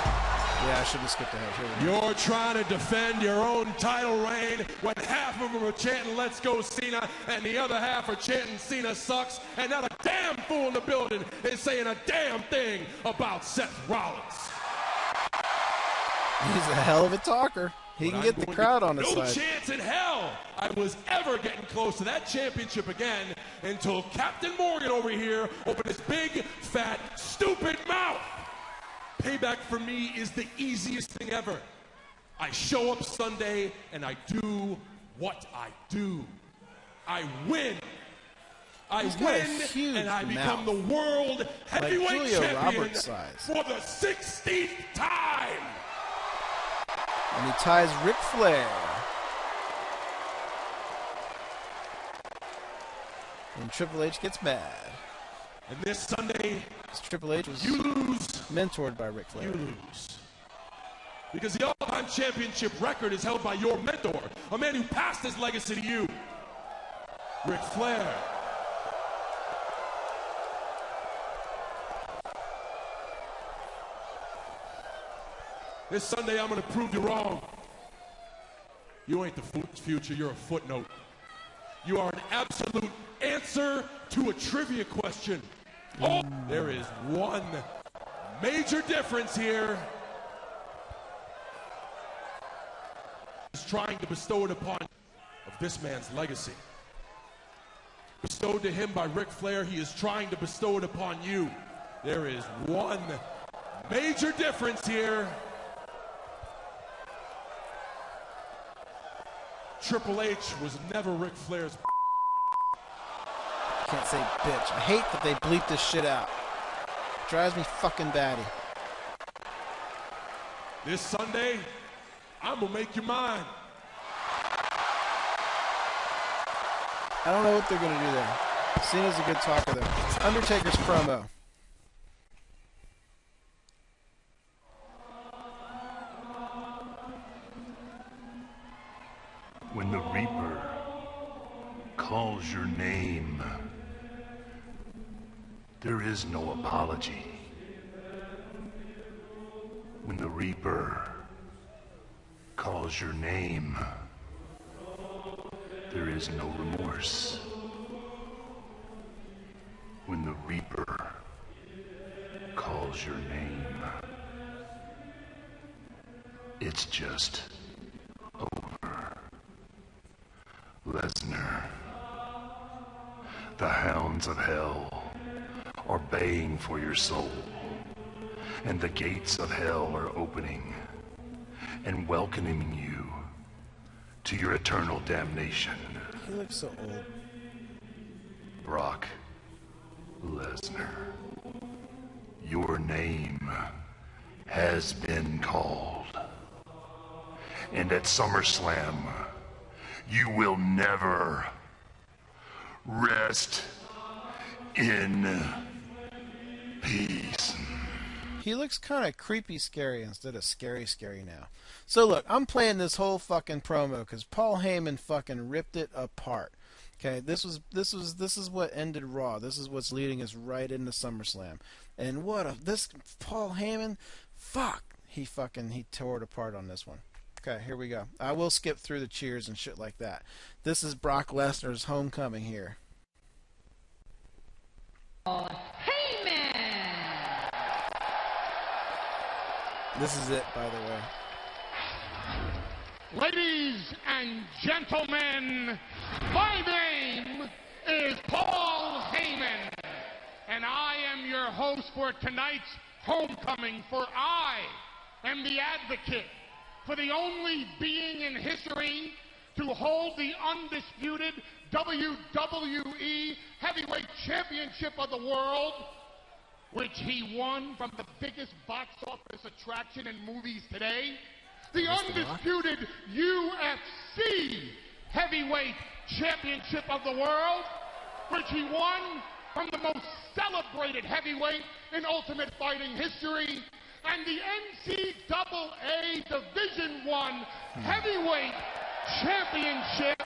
[SPEAKER 15] Yeah, I should have skipped ahead.
[SPEAKER 7] You're trying to defend your own title reign when half of them are chanting, "Let's go Cena," and the other half are chanting, "Cena sucks," and not a damn fool in the building is saying a damn thing about Seth Rollins.
[SPEAKER 15] He's a hell of a talker. He can get the crowd on his side.
[SPEAKER 7] No chance in hell I was ever getting close to that championship again until Captain Morgan over here opened his big, fat, stupid mouth. Payback for me is the easiest thing ever. I show up Sunday and I do what I do. I win. I win and I become the world heavyweight champion for the 16th time.
[SPEAKER 15] And he ties Ric Flair. and Triple H gets mad.
[SPEAKER 7] And this Sunday,
[SPEAKER 15] Triple H was
[SPEAKER 7] you lose.
[SPEAKER 15] Mentored by Ric Flair.
[SPEAKER 7] You lose. Because the all-time championship record is held by your mentor, a man who passed his legacy to you, Ric Flair. This Sunday, I'm going to prove you wrong. You ain't the future, you're a footnote. You are an absolute answer to a trivia question. Oh, there is one major difference here. He's trying to bestow it upon of this man's legacy. Bestowed to him by Ric Flair, he is trying to bestow it upon you. There is one major difference here. Triple H was never Ric Flair's.
[SPEAKER 15] Can't say bitch. I hate that they bleep this shit out. Drives me fucking batty.
[SPEAKER 7] This Sunday, I'm gonna make you mine.
[SPEAKER 15] I don't know what they're gonna do there. Cena's a good talker there. Undertaker's promo.
[SPEAKER 13] When the Reaper calls your name, there is no apology. When the Reaper calls your name, there is no remorse. When the Reaper calls your name, it's just over. Lesnar, the hounds of hell are baying for your soul, and the gates of hell are opening and welcoming you to your eternal damnation.
[SPEAKER 15] He looks so old.
[SPEAKER 13] Brock Lesnar, your name has been called, and at SummerSlam, you will never rest in peace.
[SPEAKER 15] He looks kind of creepy scary instead of scary now. So look, I'm playing this whole fucking promo because Paul Heyman fucking ripped it apart. Okay, this is what ended Raw. This is what's leading us right into SummerSlam. And this Paul Heyman, fuck, he tore it apart on this one. Okay, here we go. I will skip through the cheers and shit like that. This is Brock Lesnar's homecoming here.
[SPEAKER 14] Heyman!
[SPEAKER 15] This is it, by the way.
[SPEAKER 6] Ladies and gentlemen, my name is Paul Heyman, and I am your host for tonight's homecoming, for I am the advocate for the only being in history to hold the undisputed WWE Heavyweight Championship of the world, which he won from the biggest box office attraction in movies today, the undisputed UFC Heavyweight Championship of the world, which he won from the most celebrated heavyweight in Ultimate Fighting history, and the NCAA Division I Heavyweight Championship,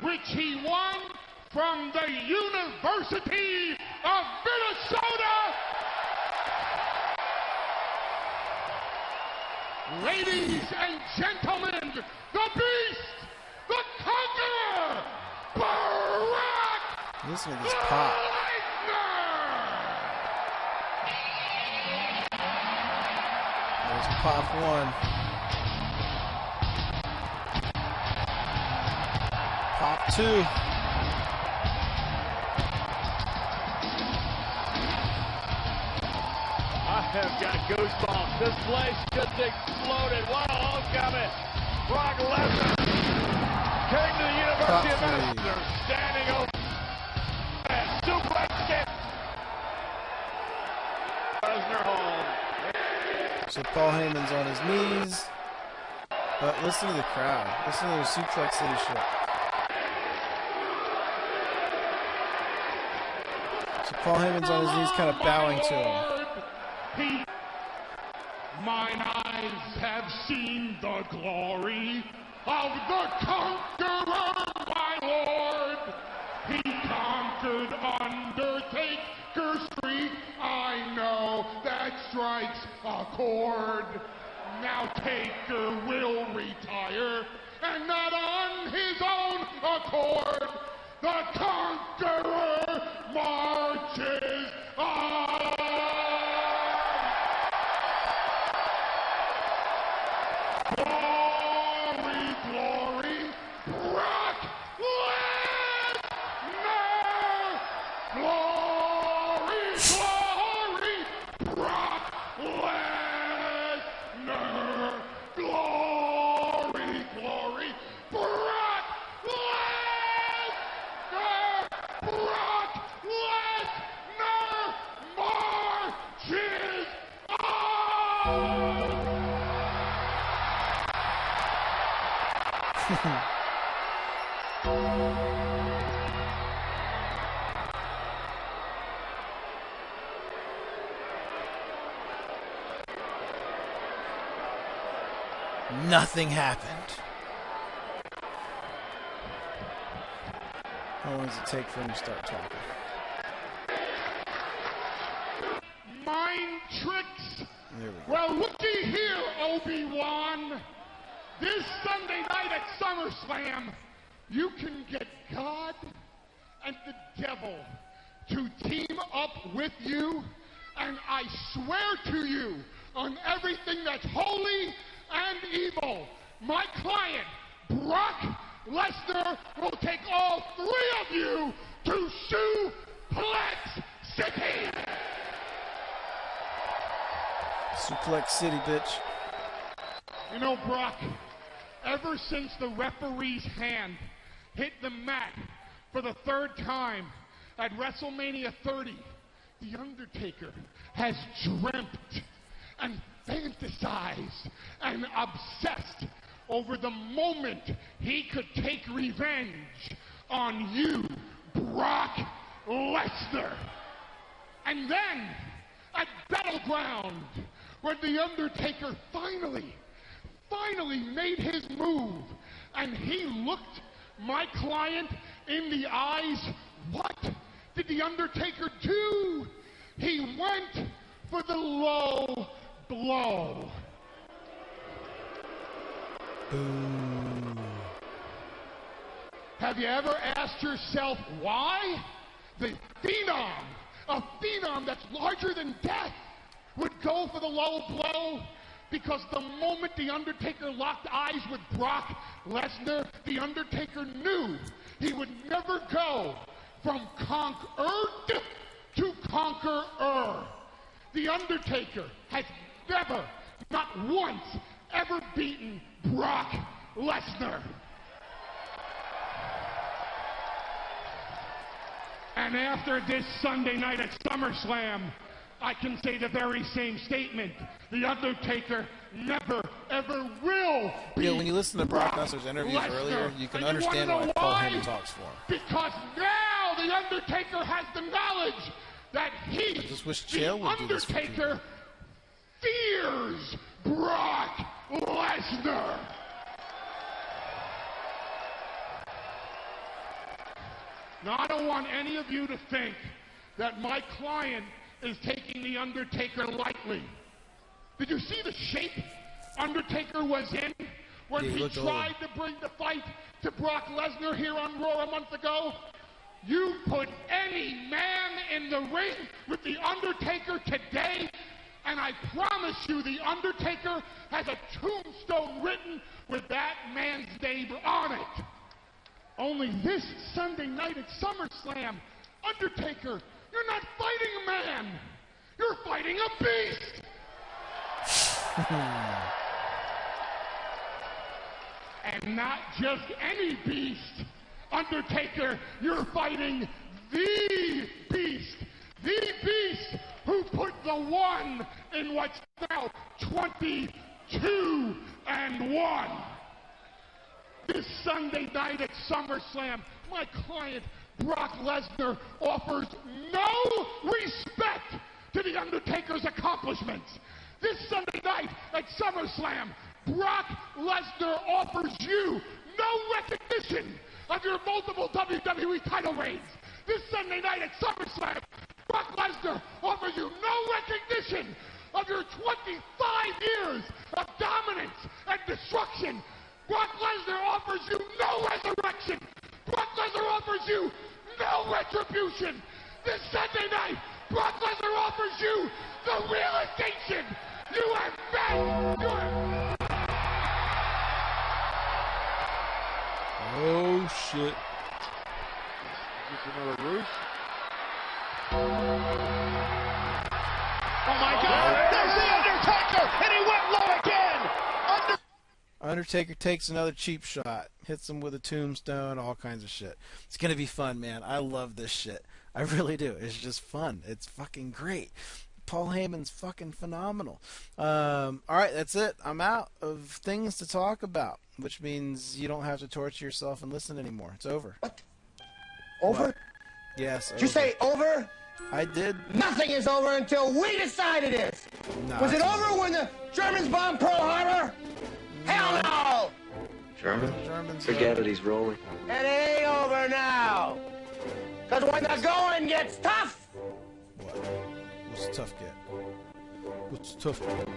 [SPEAKER 6] which he won from the University of Minnesota. Ladies and gentlemen, the Beast, the Conqueror, Brock
[SPEAKER 15] Listen to this pop. There's pop one. Pop two.
[SPEAKER 8] I have got goosebumps. This place just exploded. What a homecoming. Brock Lesnar came to the University of Minnesota, standing over and suplex kick. Lesnar home.
[SPEAKER 15] So Paul Heyman's on his knees. But listen to the crowd. Listen to the Suplex City shit. So Paul Heyman's on his knees kind of bowing to him.
[SPEAKER 6] Mine eyes have seen the glory of the conqueror, my lord. He conquered Undertaker's streak. I know that strikes a chord. Now Taker will retire, and not on his own accord. The conqueror marches on. Glory, glory, Brock Lesnar! Glory, glory, Brock Lesnar! Glory, glory, Brock Lesnar! Brock Lesnar marches on!
[SPEAKER 15] Nothing happened. How long does it take for him to start talking?
[SPEAKER 6] Mind tricks?
[SPEAKER 15] There we go.
[SPEAKER 6] Well, looky here, Obi-Wan. This Sunday night at SummerSlam, you can get God and the devil to team up with you, and I swear to you on everything that's holy and evil, my client, Brock Lesnar, will take all three of you to Suplex City.
[SPEAKER 15] Suplex City, bitch.
[SPEAKER 6] You know, Brock, ever since the referee's hand hit the mat for the third time at WrestleMania 30, The Undertaker has dreamt and fantasized and obsessed over the moment he could take revenge on you, Brock Lesnar. And then, at Battleground, when The Undertaker finally made his move, and he looked my client in the eyes, what did The Undertaker do? He went for the low blow.
[SPEAKER 15] Boo.
[SPEAKER 6] Have you ever asked yourself why? The phenom, a phenom that's larger than death, would go for the low blow? Because the moment The Undertaker locked eyes with Brock Lesnar, The Undertaker knew he would never go from conquered to conqueror. The Undertaker has never, not once, ever beaten Brock Lesnar. And after this Sunday night at SummerSlam, I can say the very same statement. The Undertaker never, ever will be.
[SPEAKER 15] Yeah, when you listen to Brock Lesnar's interviews earlier, you can understand why Paul Heyman talks for him.
[SPEAKER 6] Because now The Undertaker has the knowledge that he, the Undertaker, fears Brock Lesnar. Now, I don't want any of you to think that my client is taking The Undertaker lightly. Did you see the shape Undertaker was in when he tried to bring the fight to Brock Lesnar here on Raw a month ago? You put any man in the ring with The Undertaker today, and I promise you The Undertaker has a tombstone written with that man's name on it. Only this Sunday night at SummerSlam, Undertaker, you're not fighting a man. You're fighting a beast. And not just any beast. Undertaker, you're fighting the beast. The beast who put the one in what's now 22-1. This Sunday night at SummerSlam, my client, Brock Lesnar offers no respect to The Undertaker's accomplishments. This Sunday night at SummerSlam, Brock Lesnar offers you no recognition of your multiple WWE title reigns. This Sunday night at SummerSlam, Brock Lesnar offers you no recognition of your 25 years of dominance and destruction. Brock Lesnar offers you no resurrection. Brock Lesnar offers you no retribution. This Sunday night, Brock Lesnar offers you the realization you have met your...
[SPEAKER 15] Oh, shit.
[SPEAKER 8] Just another roof.
[SPEAKER 6] Oh, my God! There's The Undertaker, and he went low again!
[SPEAKER 15] Undertaker takes another cheap shot, hits him with a tombstone, all kinds of shit. It's gonna be fun, man. I love this shit. I really do. It's just fun. It's fucking great. Paul Heyman's fucking phenomenal. Alright, that's it. I'm out of things to talk about, which means you don't have to torture yourself and listen anymore. It's over.
[SPEAKER 18] What? Over?
[SPEAKER 15] What? Yes,
[SPEAKER 18] Did you say over?
[SPEAKER 15] I did.
[SPEAKER 18] Nothing is over until we decide it is.
[SPEAKER 15] No,
[SPEAKER 18] Was it over when the Germans bombed Pearl Harbor? Hell no!
[SPEAKER 15] Germans
[SPEAKER 9] Forget it, he's rolling.
[SPEAKER 18] It ain't over now. Because when the going gets tough,
[SPEAKER 15] What? What's tough get? What's tough get?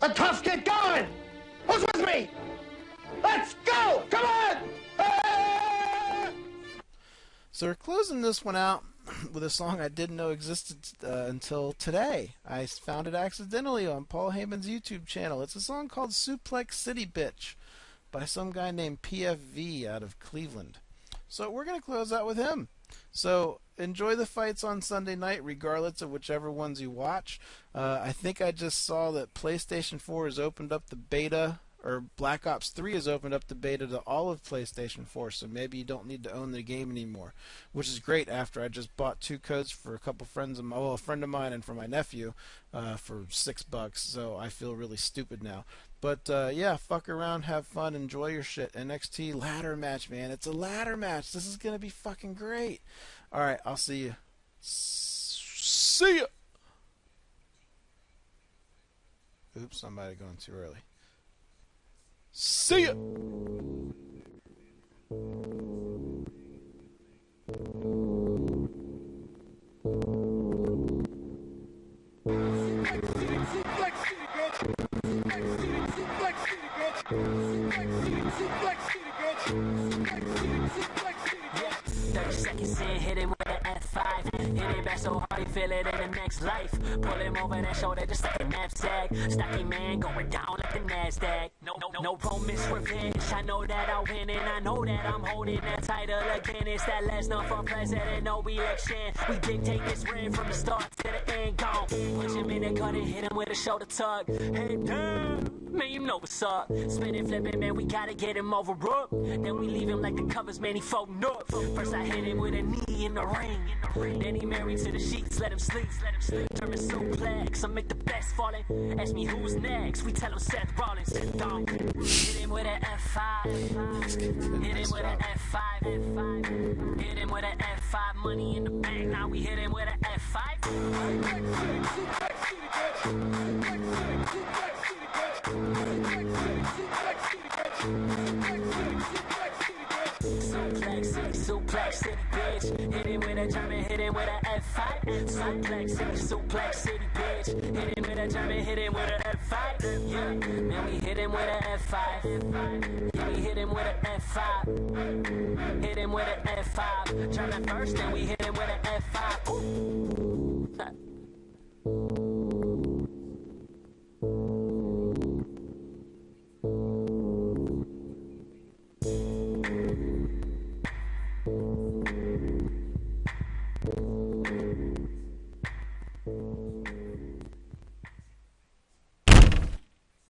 [SPEAKER 18] the tough get going. Who's with me? Let's go! Come on! Ah!
[SPEAKER 15] So we're closing this one out with a song I didn't know existed until today. I found it accidentally on Paul Heyman's YouTube channel. It's a song called Suplex City Bitch by some guy named PFV out of Cleveland. So we're going to close out with him. So enjoy the fights on Sunday night, regardless of whichever ones you watch. I think I just saw that PlayStation 4 has opened up the beta, or Black Ops 3 has opened up the beta to all of PlayStation 4, so maybe you don't need to own the game anymore, which is great after I just bought 2 codes for a couple friends of mine, well, a friend of mine and for my nephew for $6, so I feel really stupid now. But yeah, fuck around, have fun, enjoy your shit. NXT ladder match, man. It's a ladder match. This is going to be fucking great. Alright, I'll see you. See ya! Oops, I might have gone too early. See ya!
[SPEAKER 10] Seconds in, hit him with an F5. Hit him back so hard he feel it in the next life. Pull him over that shoulder just like a knapsack. Stocky man going down like the NASDAQ. No promise revenge. I know that I'll win and I know that I'm holding that title again. It's that Lesnar for president, no election. We dictate this ring from the start to the end. Gone. Punch him in the gut and hit him with a shoulder tug. Hey, damn. Man, you know what's up. Spinning, flipping, man, we gotta get him over up. Then we leave him like the covers, man, he folding up. First I hit him with a knee in the ring. Then he married to the sheets, let him sleep. German suplex, I make the best falling. Ask me who's next, we tell him Seth Rollins. Dong. Hit him with an F5. Hit him with an F5. Hit him with an F5. Money in the bank, now we hit him with an F5. Suplex City, bitch. Hit him with a German, hit him with an F5. Suplex City, bitch. Hit him with a German, hit him with an F5. Yeah, man, we hit him with an F5. Yeah, we hit him with an F5. Hit him with an F5. German first, then we hit him with an F5. Ooh.